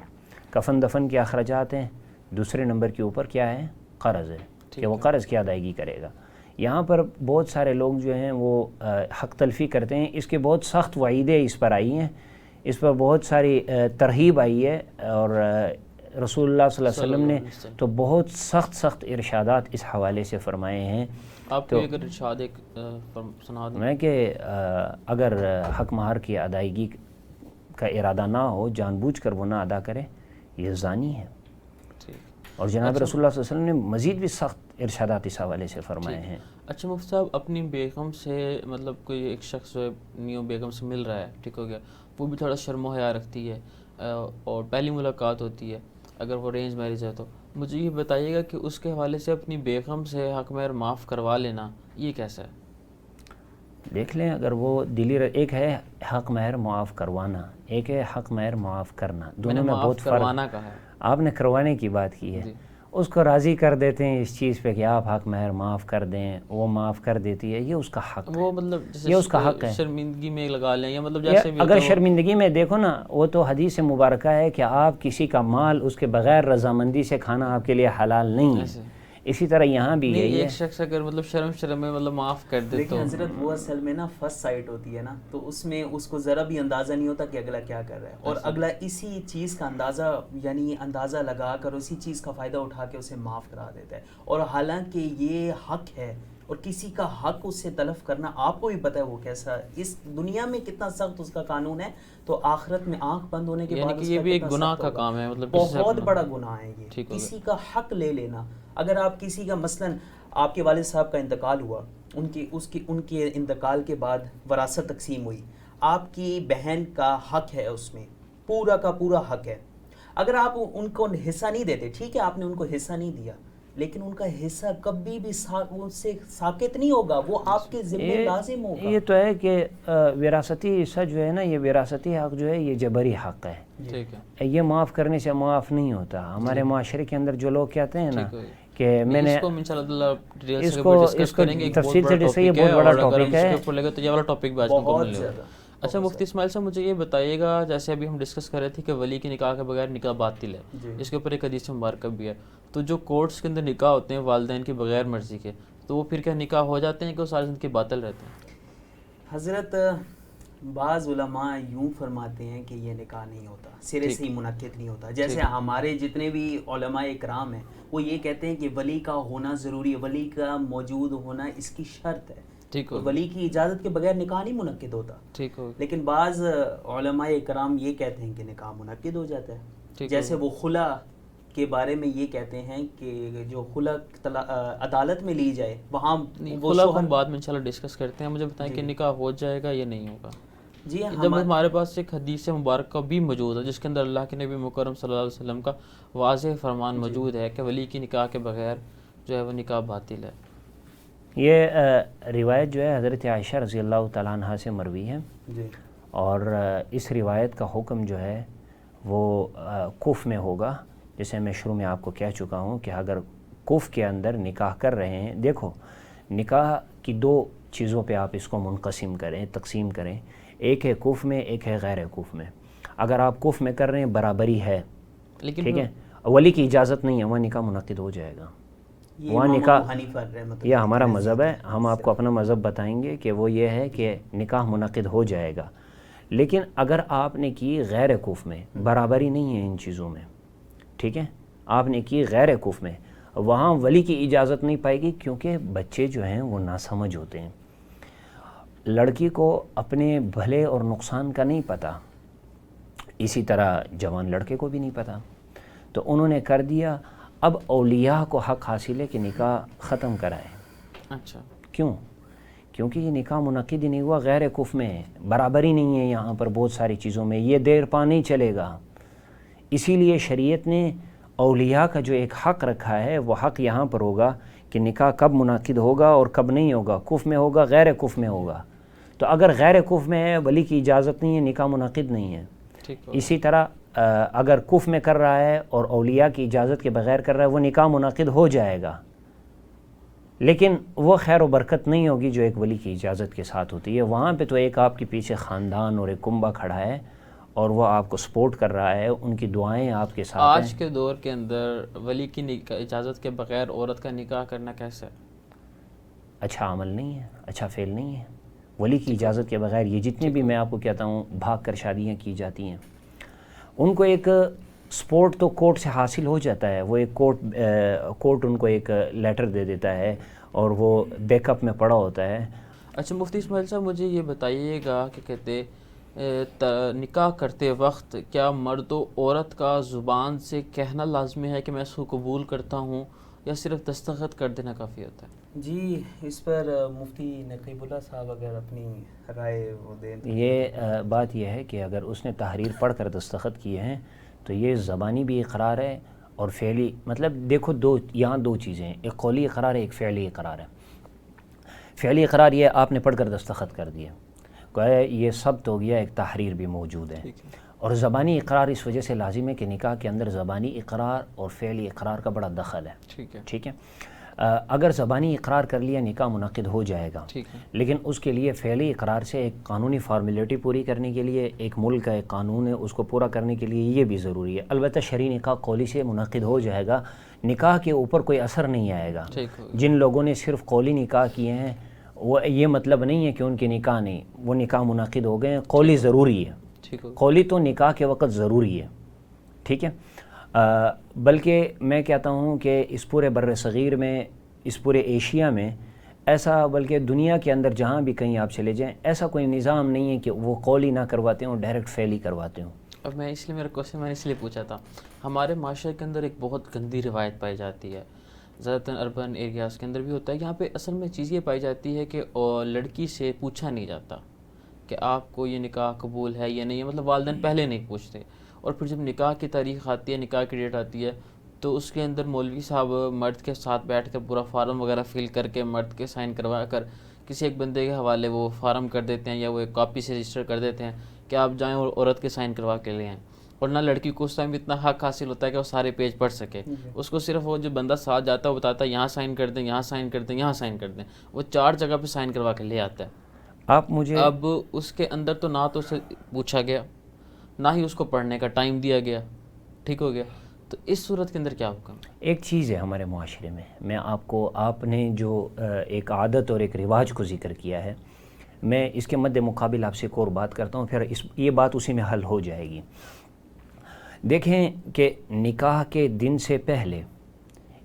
کفن دفن کے اخراجات ہیں, دوسرے نمبر کے اوپر کیا ہے؟ قرض ہے کہ وہ قرض کی ادائیگی کرے گا. یہاں پر بہت سارے لوگ جو ہیں وہ حق تلفی کرتے ہیں. اس کے بہت سخت وعیدیں اس پر آئی ہیں, اس پر بہت ساری ترغیب آئی ہے, اور رسول اللہ صلی اللہ علیہ وسلم نے تو بہت سخت ارشادات اس حوالے سے فرمائے ہیں. آپ کو ایک ارشاد ایک سنا دیں. میں کہ اگر حق مہر کی ادائیگی کا ارادہ نہ ہو، جان بوجھ کر وہ نہ ادا کرے، یہ زانی ہے. اور جناب رسول اللہ صلی اللہ علیہ وسلم نے مزید بھی سخت ارشادات اس حوالے سے فرمائے ہیں. اچھا مفتی صاحب، اپنی بیگم سے مطلب کوئی ایک شخص جو ہے نیو بیگم سے مل رہا ہے، ٹھیک ہو گیا، وہ بھی تھوڑا شرم و حیا رکھتی ہے اور پہلی ملاقات ہوتی ہے، اگر وہ ارینج میرج ہے تو مجھے یہ بتائیے گا کہ اس کے حوالے سے اپنی بیگم سے حق مہر معاف کروا لینا یہ کیسا ہے؟ دیکھ لیں، اگر وہ ایک ہے حق مہر معاف کروانا، ایک ہے حق مہر معاف کرنا، دونوں میں بہت کروانا کہا ہے. آپ نے کروانے کی بات کی ہے. اس کو راضی کر دیتے ہیں اس چیز پہ کہ آپ حق مہر معاف کر دیں، وہ معاف کر دیتی ہے، یہ اس کا حق ہے. وہ مطلب یہ اس کا حق ہے. شرمندگی میں لگا لیں یا مطلب جیسے بھی اگر شرمندگی میں دیکھو نا، وہ تو حدیث مبارکہ ہے کہ آپ کسی کا مال اس کے بغیر رضامندی سے کھانا آپ کے لیے حلال نہیں ہے. اسی طرح یہاں بھی ہے. ایک شخص اگر مطلب شرم میں مطلب معاف کر دے تو حضرت وہ اصل میں نا فرسٹ سائٹ ہوتی ہے نا، تو اس میں اس کو ذرا بھی اندازہ نہیں ہوتا کہ اگلا کیا کر رہا ہے، اور اگلا اسی چیز کا اندازہ لگا کر اسی چیز کا فائدہ اٹھا کے اسے معاف کرا دیتا ہے. اور حالانکہ یہ حق ہے، اور کسی کا حق اس سے تلف کرنا آپ کو بھی پتہ ہے وہ کیسا، اس دنیا میں کتنا سخت اس کا قانون ہے، تو آخرت میں آنکھ بند ہونے کے بعد یہ بھی ایک گناہ کا کام ہے. مطلب بہت بڑا گناہ ہے یہ، کسی کا حق لے لینا. اگر آپ کسی کا مثلاً آپ کے والد صاحب کا انتقال ہوا، ان کے انتقال کے بعد وراثت تقسیم ہوئی، آپ کی بہن کا حق ہے، اس میں پورا کا پورا حق ہے. اگر آپ ان کو حصہ نہیں دیتے، ٹھیک ہے آپ نے ان کو حصہ نہیں دیا، لیکن ان کا حصہ کبھی بھی ان سے ساقط نہیں ہوگا، وہ آپ کے ذمہ لازم ہوگا. یہ تو ہے کہ وراثتی حصہ جو ہے نا، یہ وراثتی حق جو ہے یہ جبری حق ہے. ٹھیک ہے، یہ معاف کرنے سے معاف نہیں ہوتا. ہمارے معاشرے کے اندر جو لوگ کہتے ہیں نا کہ میں نے اس کو تفصیل سے جیسے یہ بہت بڑا ٹاپک ہے، تو یہ والا ٹاپک بھی آج ہم کو ملے گا. اچھا مفتی اسماعیل صاحب، مجھے یہ بتائیے گا، جیسے ابھی ہم ڈسکس کر رہے تھے کہ ولی کے نکاح کے بغیر نکاح باطل ہے، اس کے اوپر ایک حدیث مبارکہ بھی ہے. تو جو کورٹس کے اندر نکاح ہوتے ہیں والدین کی بغیر مرضی کے، تو وہ پھر کیا نکاح ہو جاتے ہیں کہ وہ ساری زندگی باطل رہتے ہیں؟ حضرت بعض علماء یوں فرماتے ہیں کہ یہ نکاح نہیں ہوتا، سرے سے ہی منعقد نہیں ہوتا. جیسے ہمارے جتنے بھی علماء اکرام ہیں وہ یہ کہتے ہیں کہ ولی کا ہونا ضروری ہے، ولی کا موجود ہونا اس کی شرط ہے، ولی کی اجازت کے بغیر نکاح نہیں منعقد ہوتا. لیکن بعض علماء اکرام یہ کہتے ہیں کہ نکاح منعقد ہو جاتا ہے. جیسے وہ خلا کے بارے میں یہ کہتے ہیں کہ جو خلا عدالت میں لی جائے، وہاں خلا ہم بعد میں انشاءاللہ ڈسکس کرتے ہیں. مجھے بتائیں کہ نکاح ہو جائے گا یا نہیں ہوگا؟ جی جب ہمارے پاس ایک حدیث مبارکہ بھی موجود ہے جس کے اندر اللہ کے نبی مکرم صلی اللہ علیہ وسلم کا واضح فرمان موجود ہے کہ ولی کی نکاح کے بغیر جو ہے وہ نکاح باطل ہے. یہ روایت جو ہے حضرت عائشہ رضی اللہ تعالیٰ عنہ سے مروی ہے، اور اس روایت کا حکم جو ہے وہ کف میں ہوگا. جیسے میں شروع میں آپ کو کہہ چکا ہوں کہ اگر کف کے اندر نکاح کر رہے ہیں، دیکھو نکاح کی دو چیزوں پہ آپ اس کو منقسم کریں، تقسیم کریں. ایک ہے کف میں، ایک ہے غیر کف میں. اگر آپ کف میں کر رہے ہیں برابری ہے، ٹھیک ہے، ولی کی اجازت نہیں ہے، وہاں نکاح منعقد ہو جائے گا. وہاں نکاح، یہ ہمارا مذہب ہے، ہم آپ کو اپنا مذہب بتائیں گے کہ وہ یہ ہے کہ نکاح منعقد ہو جائے گا. لیکن اگر آپ نے کی غیر کف میں، برابری نہیں ہے ان چیزوں میں، ٹھیک ہے، آپ نے کی غیر کف میں، وہاں ولی کی اجازت نہیں پائے گی، کیونکہ بچے جو ہیں وہ ناسمجھ ہوتے ہیں. لڑکی کو اپنے بھلے اور نقصان کا نہیں پتہ، اسی طرح جوان لڑکے کو بھی نہیں پتہ، تو انہوں نے کر دیا. اب اولیاء کو حق حاصل ہے کہ نکاح ختم کرائے. اچھا، کیوں؟ کیونکہ یہ نکاح منعقد ہی نہیں ہوا، غیر کف میں ہے، برابری نہیں ہے یہاں پر بہت ساری چیزوں میں، یہ دیر پا نہیں چلے گا. اسی لیے شریعت نے اولیاء کا جو ایک حق رکھا ہے وہ حق یہاں پر ہوگا کہ نکاح کب منعقد ہوگا اور کب نہیں ہوگا، کف میں ہوگا، غیر کف میں ہوگا. تو اگر غیر کف میں ہے، ولی کی اجازت نہیں ہے، نکاح منعقد نہیں ہے. اسی طرح اگر کف میں کر رہا ہے اور اولیاء کی اجازت کے بغیر کر رہا ہے، وہ نکاح منعقد ہو جائے گا، لیکن وہ خیر و برکت نہیں ہوگی جو ایک ولی کی اجازت کے ساتھ ہوتی ہے. وہاں پہ تو ایک آپ کے پیچھے خاندان اور ایک کنبہ کھڑا ہے اور وہ آپ کو سپورٹ کر رہا ہے، ان کی دعائیں آپ کے ساتھ ہیں. آج کے دور کے اندر ولی کی اجازت کے بغیر عورت کا نکاح کرنا کیسا ہے؟ اچھا عمل نہیں ہے، اچھا فعل نہیں ہے. ولی کی اجازت کے بغیر یہ جتنے بھی میں آپ کو کہتا ہوں بھاگ کر شادیاں کی جاتی ہیں، ان کو ایک سپورٹ تو کورٹ سے حاصل ہو جاتا ہے، وہ ایک کورٹ ان کو ایک لیٹر دے دیتا ہے اور وہ بیک اپ میں پڑا ہوتا ہے۔ اچھا مفتی اسماعیل صاحب مجھے یہ بتائیے گا کہ کہتے نکاح کرتے وقت کیا مرد و عورت کا زبان سے کہنا لازمی ہے کہ میں اس کو قبول کرتا ہوں، یا صرف دستخط کر دینا کافی ہوتا ہے؟ جی اس پر مفتی نقیب اللہ صاحب اگر اپنی رائے وہ دیں۔ یہ بات یہ ہے کہ اگر اس نے تحریر پڑھ کر دستخط کیے ہیں تو یہ زبانی بھی اقرار ہے اور فعلی، مطلب دیکھو یہاں دو چیزیں ہیں، ایک قولی اقرار ہے، ایک فعلی اقرار ہے۔ فعلی اقرار یہ آپ نے پڑھ کر دستخط کر دیا، گویا یہ ثبت ہو گیا، ایک تحریر بھی موجود ہے۔ اور زبانی اقرار اس وجہ سے لازم ہے کہ نکاح کے اندر زبانی اقرار اور فعلی اقرار کا بڑا دخل ہے، ٹھیک ہے۔ اگر زبانی اقرار کر لیا نکاح منعقد ہو جائے گا، لیکن اس کے لیے فعلی اقرار سے ایک قانونی فارمیلٹی پوری کرنے کے لیے، ایک ملک کا ایک قانون ہے اس کو پورا کرنے کے لیے یہ بھی ضروری ہے۔ البتہ شرعی نکاح قولی سے منعقد ہو جائے گا، نکاح کے اوپر کوئی اثر نہیں آئے گا۔ جن لوگوں نے صرف قولی نکاح کیے ہیں وہ یہ مطلب نہیں ہے کہ ان کے نکاح نہیں، وہ نکاح منعقد ہو گئے ہیں، قولی ضروری ہے، قولی تو نکاح کے وقت ضروری ہے، ٹھیک ہے۔ بلکہ میں کہتا ہوں کہ اس پورے بر صغیر میں، اس پورے ایشیا میں ایسا، بلکہ دنیا کے اندر جہاں بھی کہیں آپ چلے جائیں، ایسا کوئی نظام نہیں ہے کہ وہ قولی نہ کرواتے ہوں، ڈائریکٹ فعلی کرواتے ہوں۔ اب میں اس لیے میرا کوشچن میں نے اس لیے پوچھا تھا، ہمارے معاشرے کے اندر ایک بہت گندی روایت پائی جاتی ہے، زیادہ تر اربن ایریاز کے اندر بھی ہوتا ہے۔ یہاں پہ اصل میں چیز یہ پائی جاتی ہے کہ لڑکی سے پوچھا نہیں جاتا کہ آپ کو یہ نکاح قبول ہے یا نہیں ہے، مطلب والدین پہلے نہیں پوچھتے، اور پھر جب نکاح کی تاریخ آتی ہے، نکاح کی ڈیٹ آتی ہے، تو اس کے اندر مولوی صاحب مرد کے ساتھ بیٹھ کر پورا فارم وغیرہ فل کر کے مرد کے سائن کروا کر کسی ایک بندے کے حوالے وہ فارم کر دیتے ہیں، یا وہ ایک کاپی سے رجسٹر کر دیتے ہیں کہ آپ جائیں اور عورت کے سائن کروا کے لے آئیں۔ اور نہ لڑکی کو اس ٹائم اتنا حق حاصل ہوتا ہے کہ وہ سارے پیج پڑھ سکے، اس کو صرف وہ جو بندہ ساتھ جاتا ہے وہ بتاتا ہے یہاں سائن کر دیں، یہاں سائن کر دیں، یہاں سائن کر دیں، وہ 4 جگہ پہ سائن کروا کے لے آتا ہے۔ آپ مجھے اب اس کے اندر تو نہ تو اسے پوچھا گیا، نہ ہی اس کو پڑھنے کا ٹائم دیا گیا، ٹھیک ہو گیا، تو اس صورت کے اندر کیا حکم؟ ایک چیز ہے ہمارے معاشرے میں آپ نے جو ایک عادت اور ایک رواج کو ذکر کیا ہے، میں اس کے مد مقابل آپ سے ایک اور بات کرتا ہوں، پھر یہ بات اسی میں حل ہو جائے گی۔ دیکھیں کہ نکاح کے دن سے پہلے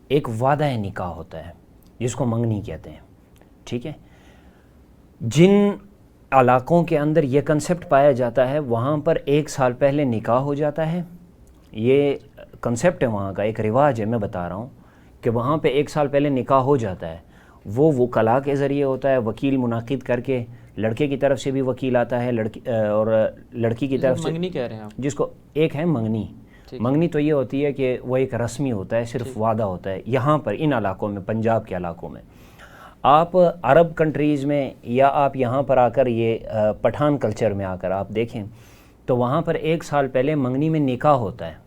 ایک وعدہ نکاح ہوتا ہے جس کو منگنی کہتے ہیں، ٹھیک ہے۔ جن علاقوں کے اندر یہ کنسیپٹ پایا جاتا ہے وہاں پر 1 سال پہلے نکاح ہو جاتا ہے، یہ کنسیپٹ ہے وہاں کا، ایک رواج ہے، میں بتا رہا ہوں کہ وہاں پہ 1 سال پہلے نکاح ہو جاتا ہے، وہ وکلاء کے ذریعے ہوتا ہے، وکیل منعقد کر کے، لڑکے کی طرف سے بھی وکیل آتا ہے، اور لڑکی کی طرف سے منگنی کہہ رہے ہیں آپ، جس کو ایک ہے منگنی۔ منگنی تو یہ ہوتی ہے کہ وہ ایک رسمی ہوتا ہے، صرف وعدہ ہوتا ہے۔ یہاں پر ان علاقوں میں، پنجاب کے علاقوں میں، آپ عرب کنٹریز میں یا آپ یہاں پر آ کر یہ پٹھان کلچر میں آ کر آپ دیکھیں تو وہاں پر 1 سال پہلے منگنی میں نکاح ہوتا ہے،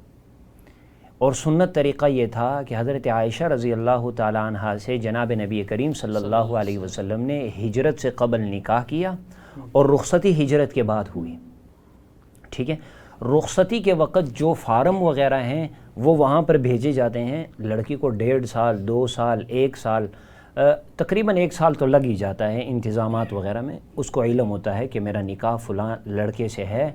اور سنت طریقہ یہ تھا کہ حضرت عائشہ رضی اللہ تعالیٰ عنہ سے جناب نبی کریم صلی اللہ علیہ وسلم نے ہجرت سے قبل نکاح کیا اور رخصتی ہجرت کے بعد ہوئی، ٹھیک ہے۔ رخصتی کے وقت جو فارم وغیرہ ہیں وہ وہاں پر بھیجے جاتے ہیں، لڑکی کو 1.5 سال 2 سال 1 سال تقریباً 1 سال تو لگ ہی جاتا ہے انتظامات وغیرہ میں، اس کو علم ہوتا ہے کہ میرا نکاح فلاں لڑکے سے ہے،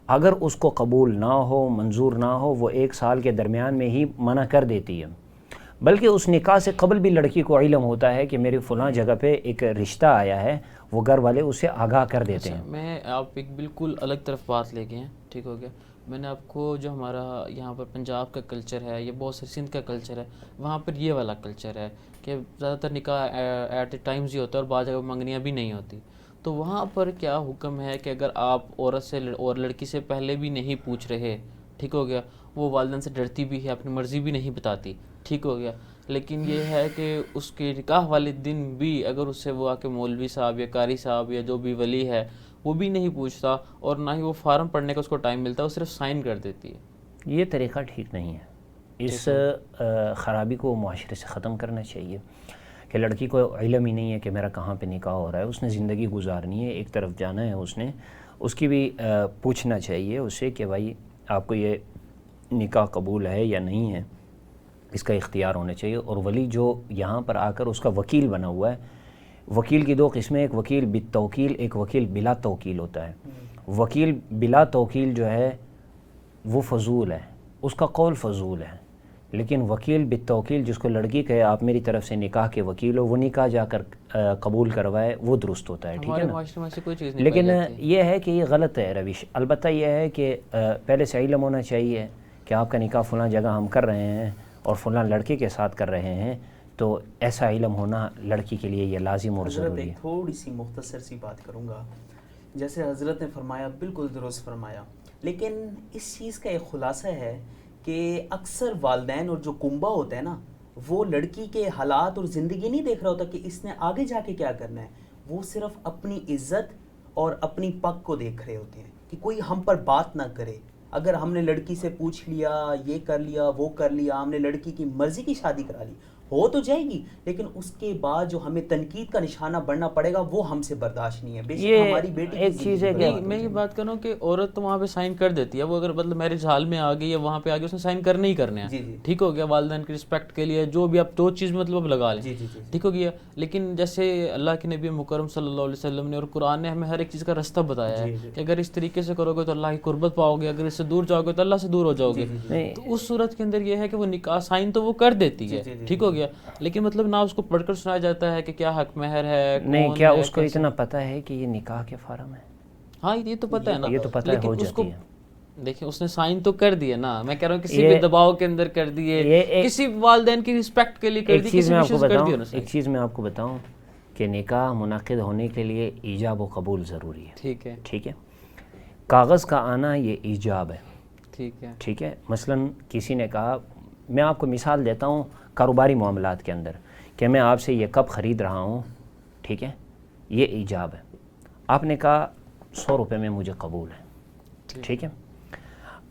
اگر اس کو قبول نہ ہو، منظور نہ ہو، وہ 1 سال کے درمیان میں ہی منع کر دیتی ہے۔ بلکہ اس نکاح سے قبل بھی لڑکی کو علم ہوتا ہے کہ میری فلاں جگہ پہ ایک رشتہ آیا ہے، وہ گھر والے اسے آگاہ کر دیتے ہیں۔ میں آپ ایک بالکل الگ طرف بات لے گئے ہیں، ٹھیک ہو گیا۔ میں نے آپ کو جو ہمارا یہاں پر پنجاب کا کلچر ہے، یہ بہت سے سندھ کا کلچر ہے، وہاں پر یہ والا کلچر ہے کہ زیادہ تر نکاح ایٹ اے ٹائمز ہی ہوتا ہے، اور بعض جگہ منگنیاں بھی نہیں ہوتی۔ تو وہاں پر کیا حکم ہے کہ اگر آپ عورت سے اور لڑکی سے پہلے بھی نہیں پوچھ رہے، ٹھیک ہو گیا، وہ والدین سے ڈرتی بھی ہے، اپنی مرضی بھی نہیں بتاتی، ٹھیک ہو گیا، لیکن یہ ہے کہ اس کے نکاح والے دن بھی اگر اس سے وہ آ کے مولوی صاحب یا قاری صاحب یا جو بھی ولی ہے وہ بھی نہیں پوچھتا، اور نہ ہی وہ فارم پڑھنے کا اس کو ٹائم ملتا ہے، وہ صرف سائن کر دیتی ہے۔ یہ طریقہ ٹھیک نہیں ہے، اس خرابی کو معاشرے سے ختم کرنا چاہیے کہ لڑکی کو علم ہی نہیں ہے کہ میرا کہاں پہ نکاح ہو رہا ہے، اس نے زندگی گزارنی ہے، ایک طرف جانا ہے، اس کی بھی پوچھنا چاہیے اس سے کہ بھائی آپ کو یہ نکاح قبول ہے یا نہیں ہے، اس کا اختیار ہونا چاہیے۔ اور ولی جو یہاں پر آ کر اس کا وکیل بنا ہوا ہے، وکیل کی 2 قسمیں، ایک وکیل بالتوکیل، ایک وکیل بلا توکیل ہوتا ہے۔ وکیل بلا توکیل جو ہے وہ فضول ہے، اس کا قول فضول ہے، لیکن وکیل بالتوکیل جس کو لڑکی کہے آپ میری طرف سے نکاح کے وکیل ہو، وہ نکاح جا کر قبول کروائے، وہ درست ہوتا ہے، ٹھیک ہے ہمارے نا. معاشرے میں ایسی کوئی چیز نہیں لیکن پائی جاتی. یہ ہے کہ یہ غلط ہے روش. البتہ یہ ہے کہ پہلے سے علم ہونا چاہیے کہ آپ کا نکاح فلاں جگہ ہم کر رہے ہیں اور فلاں لڑکے کے ساتھ کر رہے ہیں، تو ایسا علم ہونا لڑکی کے لیے یہ لازم اور حضرت ضروری ایک ہے. تھوڑی سی مختصر سی بات کروں گا. جیسے حضرت نے فرمایا بالکل درست فرمایا، لیکن اس چیز کا ایک خلاصہ ہے کہ اکثر والدین اور جو کنبہ ہوتا ہے نا، وہ لڑکی کے حالات اور زندگی نہیں دیکھ رہا ہوتا کہ اس نے آگے جا کے کیا کرنا ہے. وہ صرف اپنی عزت اور اپنی پگ کو دیکھ رہے ہوتے ہیں کہ کوئی ہم پر بات نہ کرے. اگر ہم نے لڑکی سے پوچھ لیا، یہ کر لیا، وہ کر لیا، ہم نے لڑکی کی مرضی کی شادی کرا لی، ہو تو جائے گی، لیکن اس کے بعد جو ہمیں تنقید کا نشانہ بننا پڑے گا وہ ہم سے برداشت نہیں ہے. بے شک یہ ہماری بیٹی ایک چیز ہے کہ نہیں، میں یہ بات کر رہا ہوں کہ عورت تو وہاں پہ سائن کر دیتی ہے، وہ اگر مطلب میرج ہال میں آ گئی یا وہاں پہ آ گئی، اس نے سائن کرنے ہی کرنے جی ہیں، جی ٹھیک ہو گیا، والدین کی رسپیکٹ کے لیے جو بھی آپ دو چیز مطلب اب لگا لیں، جی جی جی ٹھیک ہو گیا. لیکن جیسے اللہ کے نبی مکرم صلی اللہ علیہ وسلم نے اور قرآن نے ہمیں ہر ایک چیز کا رستہ بتایا ہے کہ اگر اس طریقے سے کرو گے تو اللہ کی قربت پاؤ گے، اگر اس سے دور جاؤ گے تو اللہ سے دور ہو جاؤ گے. تو اس صورت کے اندر یہ ہے کہ وہ نکاح سائن تو وہ کر دیتی ہے، ٹھیک ہو گیا، لیکن مطلب نہ اس کو پڑھ کر سنایا جاتا ہے کہ کیا حق مہر ہے، نہیں، کیا اس کو اتنا پتہ ہے کہ یہ نکاح کے فارم ہے؟ ہاں یہ تو پتہ ہے نا، یہ تو پتہ ہے، ہو لیکن اس کو جاتی ہے. دیکھیں اس نے سائن تو کر دیے نا، میں کہہ رہا ہوں کسی بھی دباؤ کے اندر کر دیے، کسی والدین کی رسپیکٹ کے لیے کر دی، کسی بھی چیز کر دی. ایک چیز میں آپ کو بتاؤں کہ نکاح منعقد ہونے کے لیے ایجاب و قبول ضروری ہے. ٹھیک ہے، ٹھیک ہے، کاغذ کا آنا یہ ایجاب ہے. ٹھیک ہے، ٹھیک ہے. مثلاً کسی نے کہا، میں آپ کو مثال دیتا ہوں کاروباری معاملات کے اندر، کہ میں آپ سے یہ کپ خرید رہا ہوں، ٹھیک ہے، یہ ایجاب ہے. آپ نے کہا 100 روپے میں مجھے قبول ہے، ٹھیک ہے.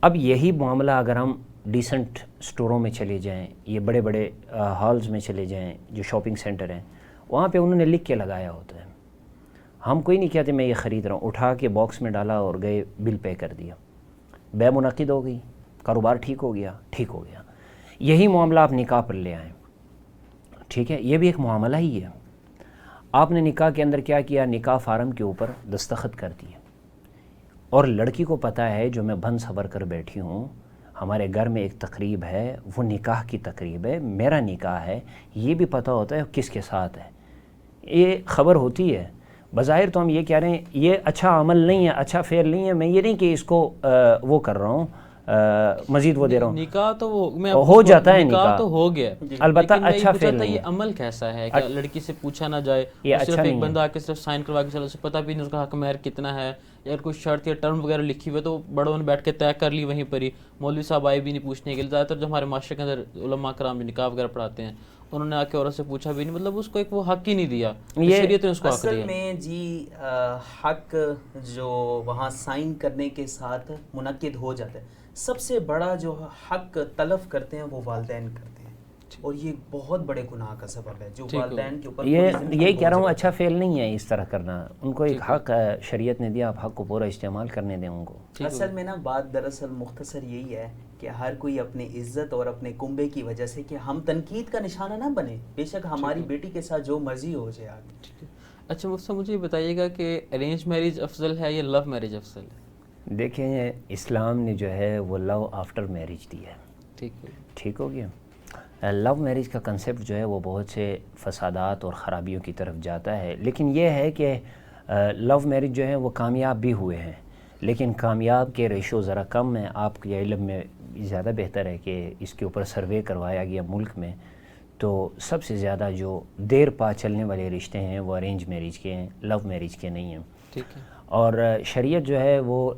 اب یہی معاملہ اگر ہم ڈیسنٹ سٹوروں میں چلے جائیں، یہ بڑے بڑے ہالز میں چلے جائیں جو شاپنگ سینٹر ہیں، وہاں پہ انہوں نے لکھ کے لگایا ہوتا ہے. ہم کوئی نہیں کہتے میں یہ خرید رہا ہوں، اٹھا کے باکس میں ڈالا اور گئے بل پے کر دیا، بے منعقد ہو گئی، کاروبار ٹھیک ہو گیا، ٹھیک ہو گیا. یہی معاملہ آپ نکاح پر لے آئیں، ٹھیک ہے، یہ بھی ایک معاملہ ہی ہے. آپ نے نکاح کے اندر کیا کیا؟ نکاح فارم کے اوپر دستخط کر دیے، اور لڑکی کو پتہ ہے جو میں بن سنور کر بیٹھی ہوں، ہمارے گھر میں ایک تقریب ہے، وہ نکاح کی تقریب ہے، میرا نکاح ہے، یہ بھی پتہ ہوتا ہے کس کے ساتھ ہے، یہ خبر ہوتی ہے. بظاہر تو ہم یہ کہہ رہے ہیں یہ اچھا عمل نہیں ہے، اچھا فعل نہیں ہے، میں یہ نہیں کہ اس کو وہ کر رہا ہوں، مزید وہ دے رہا ہوں. نکاح تو ہو جاتا ہے، نکاح تو ہو گیا، البتہ اچھا فعل نہیں یہ ہے. عمل کیسا ہے کہ لڑکی سے پوچھا نہ جائے، یہ صرف اچھا ایک نہیں بندہ آ کے صرف سائن کروا کے چلا، اسے پتہ بھی نہیں اس کا حق مہر کتنا ہے، یا کوئی شرط یا ٹرم وغیرہ لکھی ہوئی ہے تو بڑوں نے بیٹھ کے طے کر لی وہیں پر ہی، مولوی صاحب آئے بھی نہیں پوچھنے کے لیے. زیادہ تر جو ہمارے معاشرے کے اندر علماء کرام جو نکاح وغیرہ پڑھاتے ہیں انہوں نے آ کے عورت سے پوچھا بھی نہیں، مطلب اس کو ایک وہ حق ہی نہیں دیا، شریعت نے اس کو حق اصل دیا. میں جی حق جو وہاں سائن کرنے کے ساتھ منعقد ہو جاتا ہے، سب سے بڑا جو حق تلف کرتے ہیں وہ والدین کرتے ہیں، اور یہ بہت بڑے گناہ کا سبب ہے جو والدین کے اوپر یہی کہہ رہا ہوں اچھا فعل نہیں ہے اس طرح کرنا. ان کو ایک حق شریعت نے دیا، آپ حق کو پورا استعمال کرنے دیں ان کو. اصل میں نا بات دراصل مختصر یہی ہے کہ ہر کوئی اپنی عزت اور اپنے کنبے کی وجہ سے کہ ہم تنقید کا نشانہ نہ بنے، بے شک ہماری بیٹی کے ساتھ جو مرضی ہو جائے آگے. اچھا مفتی مجھے یہ بتائیے گا کہ ارینج میرج افضل ہے یا لو میرج افضل ہے؟ دیکھیں اسلام نے جو ہے وہ لو آفٹر میرج دی ہے، ٹھیک ہے، ٹھیک ہو گیا. لو میرج کا کنسیپٹ جو ہے وہ بہت سے فسادات اور خرابیوں کی طرف جاتا ہے، لیکن یہ ہے کہ لو میرج جو ہے وہ کامیاب بھی ہوئے ہیں، لیکن کامیاب کے ریشو ذرا کم ہیں. آپ کے علم میں زیادہ بہتر ہے کہ اس کے اوپر سروے کروایا گیا ملک میں، تو سب سے زیادہ جو دیر پا چلنے والے رشتے ہیں وہ ارینج میرج کے ہیں، لو میرج کے نہیں ہیں. ٹھیک ہے، اور شریعت جو ہے وہ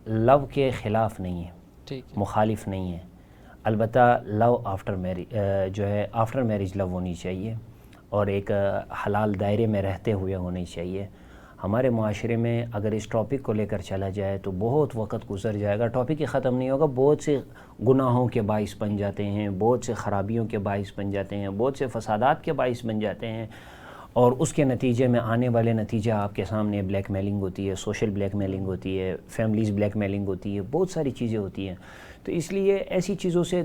لو کے خلاف نہیں ہے، ٹھیک ہے، مخالف نہیں ہے. البتہ لو آفٹر میرج جو ہے آفٹر میرج لو ہونی چاہیے، اور ایک حلال دائرے میں رہتے ہوئے ہونی چاہیے. ہمارے معاشرے میں اگر اس ٹاپک کو لے کر چلا جائے تو بہت وقت گزر جائے گا، ٹاپک ہی ختم نہیں ہوگا. بہت سے گناہوں کے باعث بن جاتے ہیں، بہت سے خرابیوں کے باعث بن جاتے ہیں، بہت سے فسادات کے باعث بن جاتے ہیں، اور اس کے نتیجے میں آنے والے نتیجہ آپ کے سامنے بلیک میلنگ ہوتی ہے، سوشل بلیک میلنگ ہوتی ہے، فیملیز بلیک میلنگ ہوتی ہے، بہت ساری چیزیں ہوتی ہیں. تو اس لیے ایسی چیزوں سے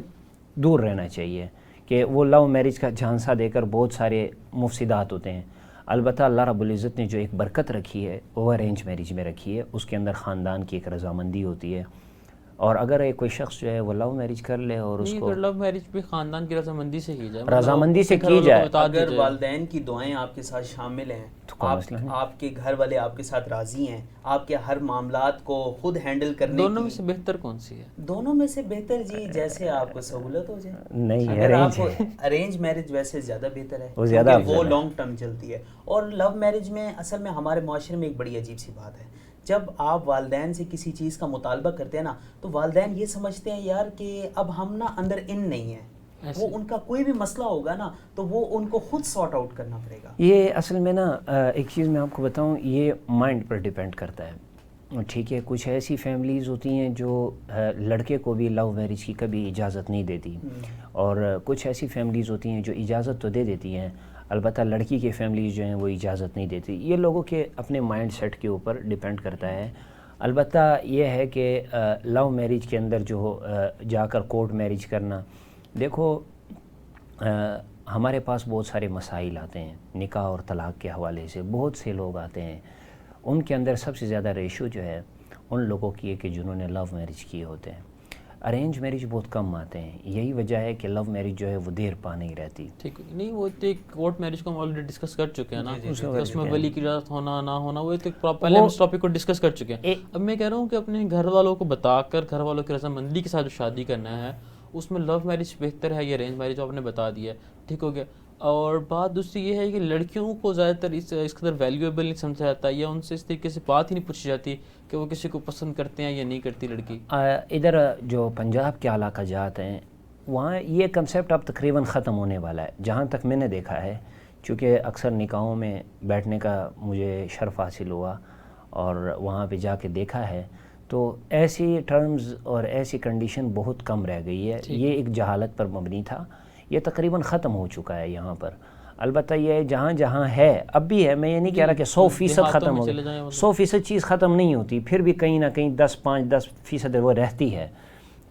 دور رہنا چاہیے کہ وہ لو میرج کا جھانسا دے کر بہت سارے مفسدات ہوتے ہیں. البتہ اللہ رب العزت نے جو ایک برکت رکھی ہے وہ ارینج میرج میں رکھی ہے. اس کے اندر خاندان کی ایک رضامندی ہوتی ہے، اور اگر ایک کوئی شخص جو ہے وہ لو میرج کر لے اور اس کو لو میرج بھی خاندان کی رضامندی سے کی جائے، رضامندی سے کی جائے، اگر والدین کی دعائیں آپ کے ساتھ شامل ہیں، آپ کے گھر والے آپ کے ساتھ راضی ہیں، آپ کے ہر معاملات کو خود ہینڈل کرنے کی، دونوں میں سے بہتر کون سی ہے؟ دونوں میں سے بہتر جی جیسے آپ کو سہولت ہو جائے. نہیں، اگر آپ کو ارینج میرج ویسے زیادہ بہتر ہے کیونکہ وہ لانگ ٹرم چلتی ہے. اور لو میرج میں اصل میں ہمارے معاشرے میں ایک بڑی عجیب سی بات ہے، جب آپ والدین سے کسی چیز کا مطالبہ کرتے ہیں نا تو والدین یہ سمجھتے ہیں یار کہ اب ہم نا اندر ان نہیں ہیں، وہ ان کا کوئی بھی مسئلہ ہوگا نا تو وہ ان کو خود سارٹ آؤٹ کرنا پڑے گا. یہ اصل میں نا ایک چیز میں آپ کو بتاؤں، یہ مائنڈ پر ڈیپینڈ کرتا ہے، ٹھیک ہے. کچھ ایسی فیملیز ہوتی ہیں جو لڑکے کو بھی لو میرج کی کبھی اجازت نہیں دیتی، اور کچھ ایسی فیملیز ہوتی ہیں جو اجازت تو دے دیتی ہیں، البتہ لڑکی کی فیملیز جو ہیں وہ اجازت نہیں دیتی. یہ لوگوں کے اپنے مائنڈ سیٹ کے اوپر ڈیپینڈ کرتا ہے. البتہ یہ ہے کہ لو میرج کے اندر جو جا کر کورٹ میرج کرنا، دیکھو ہمارے پاس بہت سارے مسائل آتے ہیں نکاح اور طلاق کے حوالے سے، بہت سے لوگ آتے ہیں، ان کے اندر سب سے زیادہ ریشو جو ہے ان لوگوں کی ہے کہ جنہوں نے لو میرج کیے ہوتے ہیں. ارینج میرج بہت کم آتے ہیں، یہی وجہ ہے کہ لو میرج جو ہے وہ دیر پا نہیں رہتی. ٹھیک نہیں، وہ کورٹ میرج کو ہم آلریڈی ڈسکس کر چکے ہیں نا، اس میں ولی کی اجازت ہونا نہ ہونا، وہ پہلے ہم اس ٹاپک کو ڈسکس کر چکے ہیں. اب میں کہہ رہا ہوں کہ اپنے گھر والوں کو بتا کر گھر والوں کی رضامندی کے ساتھ جو شادی کرنا ہے اس میں لو میرج بہتر ہے یا ارینج میرج، آپ نے بتا دیا، ٹھیک ہو گیا. اور بات دوسری یہ ہے کہ لڑکیوں کو زیادہ تر اس قدر ویلیویبل نہیں سمجھا جاتا، یا ان سے اس طریقے سے بات ہی نہیں پوچھی جاتی کہ وہ کسی کو پسند کرتے ہیں یا نہیں کرتی لڑکی. ادھر جو پنجاب کے علاقہ جات ہیں وہاں یہ کنسیپٹ اب تقریباً ختم ہونے والا ہے، جہاں تک میں نے دیکھا ہے، چونکہ اکثر نکاحوں میں بیٹھنے کا مجھے شرف حاصل ہوا اور وہاں پہ جا کے دیکھا ہے، تو ایسی ٹرمز اور ایسی کنڈیشن بہت کم رہ گئی ہے. یہ ایک جہالت پر مبنی تھا، یہ تقریباً ختم ہو چکا ہے یہاں پر. البتہ یہ جہاں جہاں ہے اب بھی ہے، میں یہ نہیں کہہ رہا کہ 100% ختم ہو گیا، 100% چیز ختم نہیں ہوتی، پھر بھی کہیں نہ کہیں 10% وہ رہتی ہے.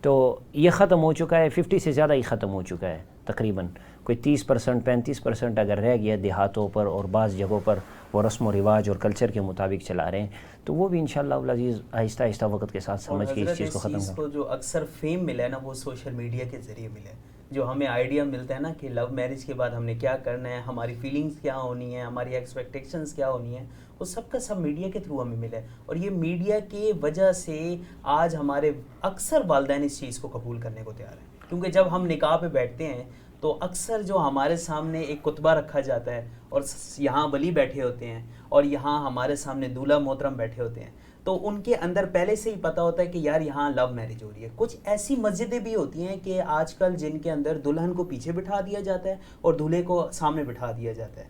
تو یہ ختم ہو چکا ہے، 50 سے زیادہ ہی ختم ہو چکا ہے تقریباً. کوئی 30% 35% اگر رہ گیا دیہاتوں پر اور بعض جگہوں پر وہ رسم و رواج اور کلچر کے مطابق چلا رہے ہیں، تو وہ بھی انشاءاللہ العزیز آہستہ آہستہ وقت کے ساتھ سمجھ کے اس چیز کو ختم کریں. جو اکثر فیم ملا ہے نا وہ سوشل میڈیا کے ذریعے ملا ہے، جو ہمیں آئیڈیا ملتا ہے نا کہ لو میرج کے بعد ہم نے کیا کرنا ہے، ہماری فیلنگز کیا ہونی ہیں، ہماری ایکسپیکٹیشنز کیا ہونی ہیں، وہ سب کا سب میڈیا کے تھرو ہمیں ملا ہے. اور یہ میڈیا کی وجہ سے آج ہمارے اکثر والدین اس چیز کو قبول کرنے کو تیار ہیں، کیونکہ جب ہم نکاح پہ بیٹھتے ہیں تو اکثر جو ہمارے سامنے ایک کتبہ رکھا جاتا ہے اور یہاں ولی بیٹھے ہوتے ہیں اور یہاں ہمارے سامنے دولہا محترم بیٹھے ہوتے ہیں، تو ان کے اندر پہلے سے ہی پتہ ہوتا ہے کہ یار یہاں لو میرج ہو رہی ہے. کچھ ایسی مسجدیں بھی ہوتی ہیں کہ آج کل جن کے اندر دلہن کو پیچھے بٹھا دیا جاتا ہے اور دولہے کو سامنے بٹھا دیا جاتا ہے.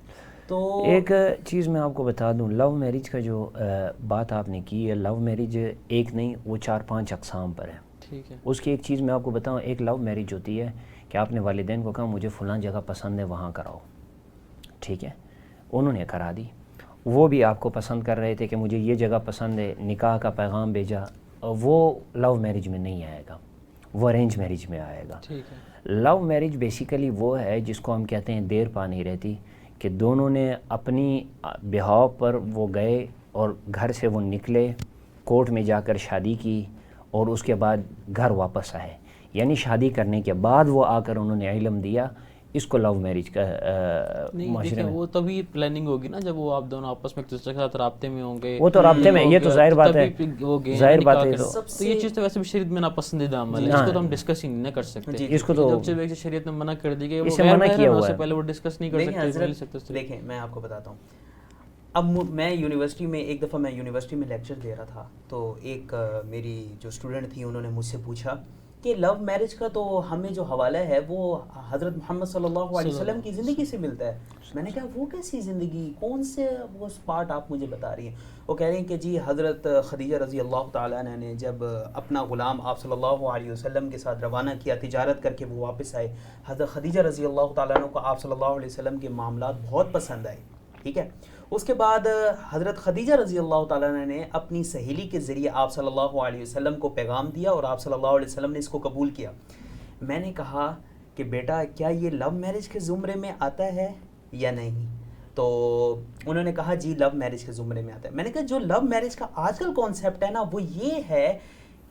تو ایک چیز میں آپ کو بتا دوں، لو میرج کا جو بات آپ نے کی ہے، لو میرج ایک نہیں وہ 4-5 اقسام پر ہے. ٹھیک ہے. اس کی ایک چیز میں آپ کو بتاؤں، ایک لو میرج ہوتی ہے کہ آپ نے والدین کو کہا مجھے فلاں جگہ پسند ہے وہاں کراؤ، ٹھیک ہے، انہوں نے کرا دی. وہ بھی آپ کو پسند کر رہے تھے کہ مجھے یہ جگہ پسند ہے، نکاح کا پیغام بھیجا، وہ لو میرج میں نہیں آئے گا، وہ ارینج میرج میں آئے گا. ٹھیک ہے. لو میرج بیسیکلی وہ ہے جس کو ہم کہتے ہیں دیر پا نہیں رہتی، کہ دونوں نے اپنی بہاؤ پر وہ گئے اور گھر سے وہ نکلے، کورٹ میں جا کر شادی کی اور اس کے بعد گھر واپس آئے، یعنی شادی کرنے کے بعد وہ آ کر انہوں نے علم دیا. اس کو لو میرج کا معاشرے میں وہ تبھی پلاننگ ہوگی نا جب وہ آپ دونوں آپس میں ایک دوسرے کے ساتھ رابطے میں ہوں گے. وہ تو رابطے میں، یہ تو ظاہر بات ہے، ظاہر بات ہے. تو یہ چیز تو ویسے بھی شریعت میں ناپسندیدہ عمل ہے، اس کو تو ہم ڈسکس ہی نہیں کر سکتے. اس کو تو جب ایک شریعت میں منع کر دی گئی، وہ اسے منع کیا ہوا ہے، پہلے وہ ڈسکس نہیں کر سکتے. دیکھیں میں آپ کو بتاتا ہوں، اب میں یونیورسٹی میں ایک دفعہ میں یونیورسٹی میں لیکچر دے رہا تھا، تو ایک میری جو اسٹوڈنٹ تھی انہوں نے مجھ سے پوچھا کہ لو میرج کا تو ہمیں جو حوالہ ہے وہ حضرت محمد صلی اللہ علیہ وسلم کی زندگی سے ملتا ہے. میں نے کہا وہ کیسی زندگی، کون سے وہ پارٹ آپ مجھے بتا رہی ہیں؟ وہ کہہ رہی ہیں کہ جی حضرت خدیجہ رضی اللہ تعالیٰ عنہ نے جب اپنا غلام آپ صلی اللہ علیہ وسلم کے ساتھ روانہ کیا، تجارت کر کے وہ واپس آئے، حضرت خدیجہ رضی اللہ تعالیٰ عنہ کو آپ صلی اللہ علیہ وسلم کے معاملات بہت پسند آئے. ٹھیک ہے. اس کے بعد حضرت خدیجہ رضی اللہ تعالیٰ عنہ نے اپنی سہیلی کے ذریعے آپ صلی اللہ علیہ وسلم کو پیغام دیا اور آپ صلی اللہ علیہ وسلم نے اس کو قبول کیا. میں نے کہا کہ بیٹا کیا یہ لو میرج کے زمرے میں آتا ہے یا نہیں؟ تو انہوں نے کہا جی لو میرج کے زمرے میں آتا ہے. میں نے کہا جو لو میرج کا آج کل کانسیپٹ ہے نا وہ یہ ہے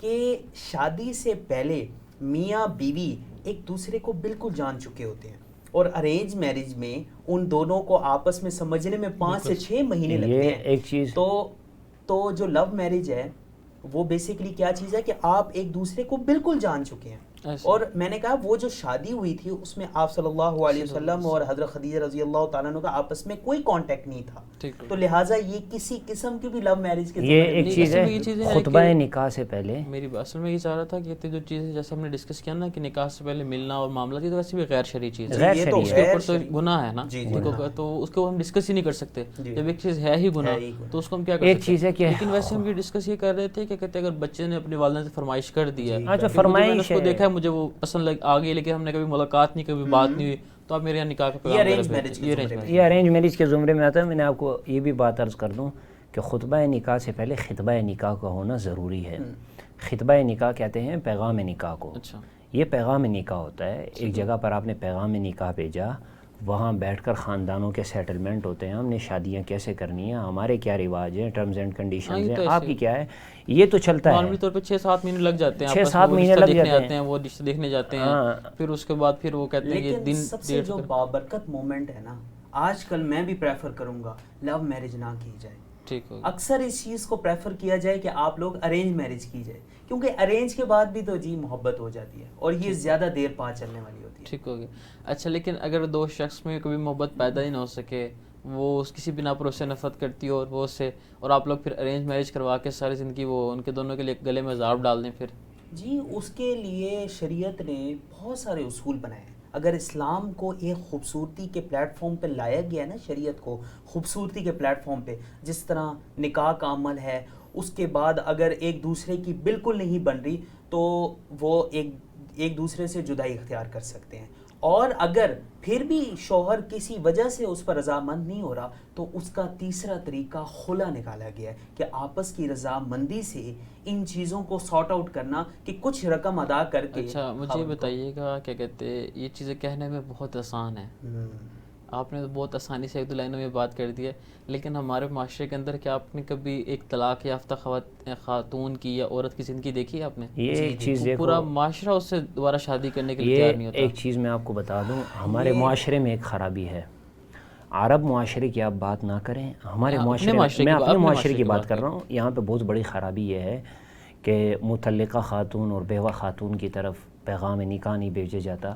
کہ شادی سے پہلے میاں بیوی ایک دوسرے کو بالکل جان چکے ہوتے ہیں، اور ارینج میرج میں ان دونوں کو آپس میں سمجھنے میں 5 سے 6 مہینے لگتے ہیں. ایک چیز تو جو لو میرج ہے وہ بیسیکلی کیا چیز ہے کہ آپ ایک دوسرے کو بالکل جان چکے ہیں. اور میں نے کہا وہ جو شادی ہوئی تھی اس میں آپ صلی اللہ علیہ وسلم اور حضرت خدیجہ رضی اللہ تعالیٰ عنہ کا آپس میں کوئی کانٹیکٹ نہیں تھا، تو لہٰذا یہ کسی قسم کی بھی لو میرج کے یہ ایک چیز ہے خطبہ نکاح سے پہلے. میری اصل میں یہ چاہ رہا تھا کہ یہ جو چیزیں جیسے ہم نے ڈسکس کیا نا کہ نکاح سے پہلے ملنا اور معاملات، یہ تو ویسے بھی غیر شرعی چیز ہے، اس کے اوپر تو گناہ ہے نا، تو اس کو ہم ڈسکس ہی نہیں کر سکتے. جب ایک چیز ہے ہی گناہ تو اس کو ہم کیا کر سکتے ہیں. لیکن ویسے ہم یہ ڈسکس یہ کر رہے تھے کہ کہتے اگر بچے نے اپنے والدین سے فرمائش کر دی ہے، میں نے اس کو دیکھا ہے مجھے وہ پسند آ گئی لیکن ہم نے کبھی ملاقات نہیں، کبھی بات نہیں ہوئی، تو آپ میرے یہاں نکاح کا پیغام یہ ارینج میرج کے زمرے میں آتا ہے. میں نے آپ کو یہ بھی بات عرض کر دوں کہ خطبہ نکاح سے پہلے خطبہ نکاح کا ہونا ضروری ہے. خطبہ نکاح کہتے ہیں پیغام نکاح کو. یہ پیغام نکاح ہوتا ہے. ایک جگہ پر آپ نے پیغام نکاح بھیجا، وہاں بیٹھ کر خاندانوں کے سیٹلمنٹ ہوتے ہیں، ہم نے شادیاں کیسے کرنی ہیں، ہمارے کیا رواج ہیں، ٹرمز اینڈ کنڈیشنز ہیں، آپ کی کیا ہے، یہ تو چلتا ہے. عالمی طور پہ 6-7 مہینے لگ جاتے ہیں، 6-7 مہینے لگ جاتے ہیں، وہ رشتے دیکھنے جاتے ہیں، پھر اس کے بعد پھر وہ کہتے ہیں یہ دن. سب سے جو بابرکت مومنٹ ہے نا، آج کل میں بھی پریفر کروں گا لو میرج نہ کی جائے. اکثر اس چیز کو پریفر کیا جائے کہ آپ لوگ ارینج میرج کی جائے، کیونکہ ارینج کے بعد بھی تو جی محبت ہو جاتی ہے اور یہ زیادہ دیر پا چلنے والی ہوتی ہے. ٹھیک ہو گیا. اچھا لیکن اگر دو شخص میں کبھی محبت پیدا ہی نہ ہو سکے، وہ کسی بنا پر اسے نفرت کرتی ہو اور وہ اسے، اور آپ لوگ پھر ارینج میرج کروا کے ساری زندگی وہ ان کے دونوں کے لیے گلے میں عذاب ڈال دیں، پھر جی اس کے لیے شریعت نے بہت سارے اصول بنائے ہیں. اگر اسلام کو ایک خوبصورتی کے پلیٹ فارم پہ لایا گیا ہے نا، شریعت کو خوبصورتی کے پلیٹ فارم پہ، جس طرح نکاح کا عمل ہے، اس کے بعد اگر ایک دوسرے کی بالکل نہیں بن رہی تو وہ ایک دوسرے سے جدائی اختیار کر سکتے ہیں. اور اگر پھر بھی شوہر کسی وجہ سے اس پر رضامند نہیں ہو رہا تو اس کا تیسرا طریقہ خلا نکالا گیا ہے کہ آپس کی رضامندی سے ان چیزوں کو سارٹ آؤٹ کرنا، کہ کچھ رقم ادا کر کے. اچھا مجھے بتائیے گا کیا کہتے ہیں، یہ چیزیں کہنے میں بہت آسان ہے، آپ نے تو بہت آسانی سے ایک دو لائنوں میں بات کر دی ہے، لیکن ہمارے معاشرے کے اندر کیا آپ نے کبھی ایک طلاق یافتہ خاتون کی یا عورت کی زندگی دیکھی ہے آپ نے؟ یہ چیز دیکھو، پورا معاشرہ اس سے دوبارہ شادی کرنے کے لیے تیار نہیں ہوتا. ایک چیز میں آپ کو بتا دوں، ہمارے معاشرے میں ایک خرابی ہے. عرب معاشرے کی آپ بات نہ کریں، ہمارے معاشرے میں اپنے معاشرے کی بات کر رہا ہوں. یہاں پہ بہت بڑی خرابی یہ ہے کہ متعلقہ خاتون اور بیوہ خاتون کی طرف پیغام نکاح نہیں بھیجا جاتا.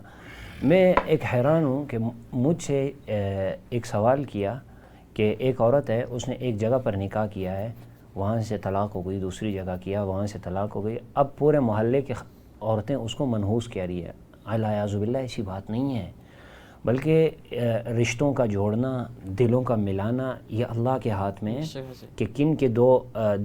میں ایک حیران ہوں کہ مجھ سے ایک سوال کیا کہ ایک عورت ہے، اس نے ایک جگہ پر نکاح کیا ہے، وہاں سے طلاق ہو گئی، دوسری جگہ کیا، وہاں سے طلاق ہو گئی، اب پورے محلے کے عورتیں اس کو منحوس کہہ رہی ہے. اعوذ باللہ، ایسی بات نہیں ہے، بلکہ رشتوں کا جوڑنا، دلوں کا ملانا یہ اللہ کے ہاتھ میں ہے کہ کن کے دو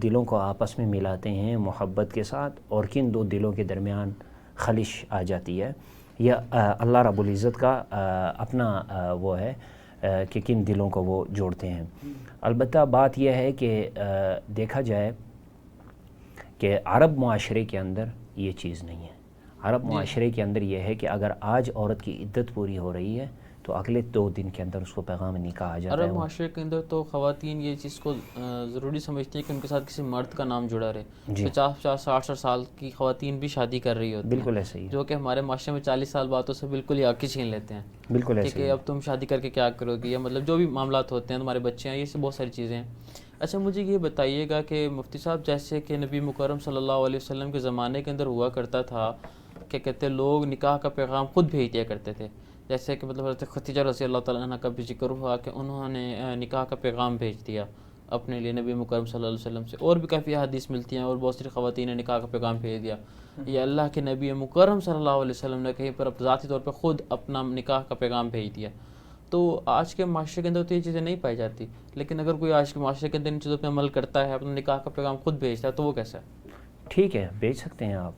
دلوں کو آپس میں ملاتے ہیں محبت کے ساتھ، اور کن دو دلوں کے درمیان خلش آ جاتی ہے. یہ اللہ رب العزت کا اپنا وہ ہے کہ کن دلوں کو وہ جوڑتے ہیں. البتہ بات یہ ہے کہ دیکھا جائے کہ عرب معاشرے کے اندر یہ چیز نہیں ہے. عرب معاشرے کے اندر یہ ہے کہ اگر آج عورت کی عدت پوری ہو رہی ہے تو اگلے 2 دن کے اندر اس کو پیغام نکاح آ جاتا ہے. عرب معاشرے کے اندر تو خواتین یہ چیز کو ضروری سمجھتی ہیں کہ ان کے ساتھ کسی مرد کا نام جڑا رہے. 50-60 سال کی خواتین بھی شادی کر رہی ہوتی ہیں، بالکل ایسے ہی، جو کہ ہمارے معاشرے میں 40 سال بعد سے بالکل ہی آنکھیں چھین لیتے ہیں. بالکل ایسے کہ اب تم شادی کر کے کیا کرو گی، یا مطلب جو بھی معاملات ہوتے ہیں، تمہارے بچے ہیں، یہ سے بہت ساری چیزیں ہیں. اچھا مجھے یہ بتائیے گا کہ مفتی صاحب جیسے کہ نبی مکرم صلی اللہ علیہ وسلم کے زمانے کے اندر ہوا کرتا تھا کہ کہتے لوگ نکاح کا پیغام خود بھیج دیا کرتے تھے، جیسے کہ مطلب حضرت خدیجہ رضی اللہ تعالیٰ عنہ کا بھی ذکر ہوا کہ انہوں نے نکاح کا پیغام بھیج دیا اپنے لیے نبی مکرم صلی اللہ علیہ وسلم سے. اور بھی کافی احادیث ملتی ہیں اور بہت سی خواتین نے نکاح کا پیغام بھیج دیا. یہ اللہ کے نبی مکرم صلی اللہ علیہ وسلم نے کہیں پر ذاتی طور پہ خود اپنا نکاح کا پیغام بھیج دیا. تو آج کے معاشرے کے اندر تو یہ چیزیں نہیں پائی جاتی، لیکن اگر کوئی آج کے معاشرے کے اندر ان چیزوں پہ عمل کرتا ہے، اپنا نکاح کا پیغام خود بھیجتا ہے، تو وہ کیسا ہے؟ ٹھیک ہے، بھیج سکتے ہیں آپ.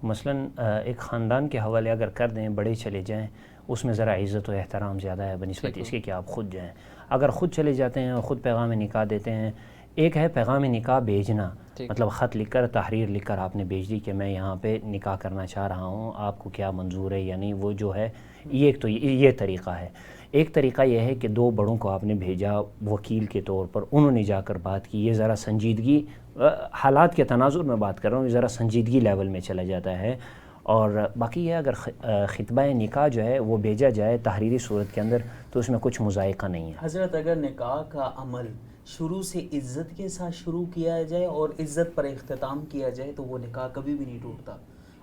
مثلاً ایک خاندان کے حوالے اگر کر دیں، بڑے چلے جائیں، اس میں ذرا عزت و احترام زیادہ ہے بنسبت اس کے کہ آپ خود جائیں. اگر خود چلے جاتے ہیں اور خود پیغام نکاح دیتے ہیں، ایک ہے پیغام نکاح بھیجنا، مطلب خط لکھ کر، تحریر لکھ کر آپ نے بھیج دی کہ میں یہاں پہ نکاح کرنا چاہ رہا ہوں، آپ کو کیا منظور ہے یا نہیں، وہ جو ہے یہ ایک تو یہ طریقہ ہے. ایک طریقہ یہ ہے کہ 2 بڑوں کو آپ نے بھیجا وکیل کے طور پر، انہوں نے جا کر بات کی، یہ ذرا سنجیدگی حالات کے تناظر میں بات کر رہا ہوں، ذرا سنجیدگی لیول میں چلا جاتا ہے. اور باقی یہ اگر خطبہ نکاح جو ہے وہ بھیجا جائے تحریری صورت کے اندر تو اس میں کچھ مذائقہ نہیں ہے. حضرت اگر نکاح کا عمل شروع سے عزت کے ساتھ شروع کیا جائے اور عزت پر اختتام کیا جائے تو وہ نکاح کبھی بھی نہیں ٹوٹتا.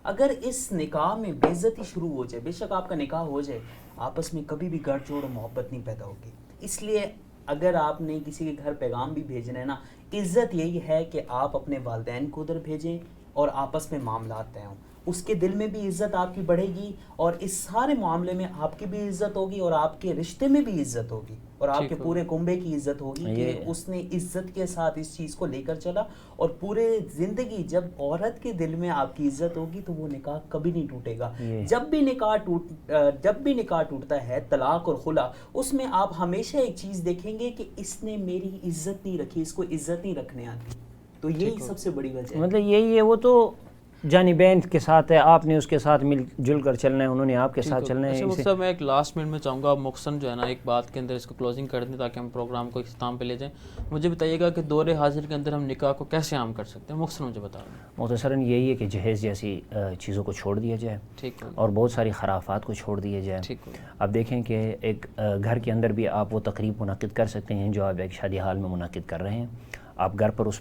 اگر اس نکاح میں بے عزتی شروع ہو جائے، بے شک آپ کا نکاح ہو جائے، آپس میں کبھی بھی گڑھ جوڑ اور محبت نہیں پیدا ہوگی. اس لیے اگر آپ نے کسی کے گھر پیغام بھی بھیجنا ہے نا، عزت یہی ہے کہ آپ اپنے والدین کو ادھر بھیجیں اور آپس میں معاملات طے ہوں. اس کے دل میں بھی عزت آپ کی بڑھے گی اور اس سارے معاملے میں آپ کی بھی عزت ہوگی اور آپ کے رشتے میں بھی عزت ہوگی اور آپ کے پورے کنبے کی عزت ہوگی کہ اس نے عزت کے ساتھ اس چیز کو لے کر چلا. اور پورے زندگی جب عورت کے دل میں آپ کی عزت ہوگی تو وہ نکاح کبھی نہیں ٹوٹے گا. جب بھی نکاح ٹوٹتا ہے طلاق اور خلا، اس میں آپ ہمیشہ ایک چیز دیکھیں گے کہ اس نے میری عزت نہیں رکھی، اس کو عزت نہیں رکھنے آتی. تو یہی سب سے بڑی وجہ ہے. مطلب یہی ہے، وہ تو جانبین کے ساتھ ہے، آپ نے اس کے ساتھ مل جل کر چلنا ہے، انہوں نے آپ کے ساتھ چلنا ہے. اچھا میں ایک لاسٹ منٹ میں چاہوں گا مختصراً جو ہے نا ایک بات کے اندر اس کو کلوزنگ کر دیں تاکہ ہم پروگرام کو اختتام پہ لے جائیں. مجھے بتائیے گا کہ دور حاضر کے اندر ہم نکاح کو کیسے عام کر سکتے ہیں، مختصراً مجھے بتا دیں. مختصراً یہی ہے کہ جہیز جیسی چیزوں کو چھوڑ دیا جائے، ٹھیک ہے، اور بہت ساری خرافات کو چھوڑ دیا جائے. ٹھیک ہے. اب دیکھیں کہ ایک گھر کے اندر بھی آپ وہ تقریب منعقد کر سکتے ہیں جو آپ ایک شادی حال میں منعقد کر رہے ہیں. آپ گھر پر اس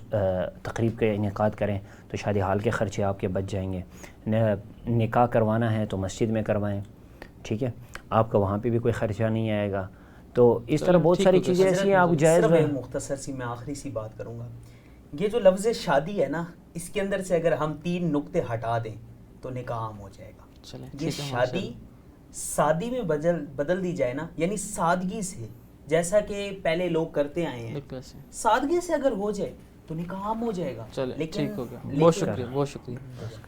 تقریب کا انعقاد کریں تو شادی حال کے خرچے آپ کے بچ جائیں گے. نکاح کروانا ہے تو مسجد میں کروائیں، ٹھیک ہے، آپ کا وہاں پہ بھی کوئی خرچہ نہیں آئے گا. تو اس طرح بہت ساری چیزیں ایسی ہیں. آپ جائز مختصر سی میں آخری سی بات کروں گا. یہ جو لفظ شادی ہے نا، اس کے اندر سے اگر ہم 3 نقطے ہٹا دیں تو نکاح عام ہو جائے گا. یہ شادی سادی میں بدل دی جائے نا، یعنی سادگی سے، جیسا کہ پہلے لوگ کرتے آئے ہیں، سادگی سے اگر ہو جائے تو نکاح عام ہو جائے گا. چلے ٹھیک ہو گیا. بہت شکریہ، بہت شکریہ.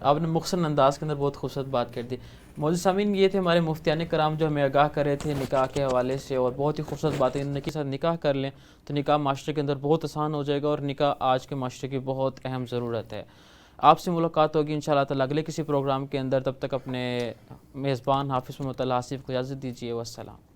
آپ نے مختصر انداز کے اندر بہت خوبصورت بات کر دی. موجود سامعین، یہ تھے ہمارے مفتیان کرام جو ہمیں آگاہ کر رہے تھے نکاح کے حوالے سے، اور بہت ہی خوبصورت باتیں. ان کے ساتھ نکاح کر لیں تو نکاح معاشرے کے اندر بہت آسان ہو جائے گا، اور نکاح آج کے معاشرے کی بہت اہم ضرورت ہے. آپ سے ملاقات ہوگی انشاءاللہ تعالی اگلے کسی پروگرام کے اندر. تب تک اپنے میزبان حافظ محمد آصف کو اجازت دیجیے. والسلام.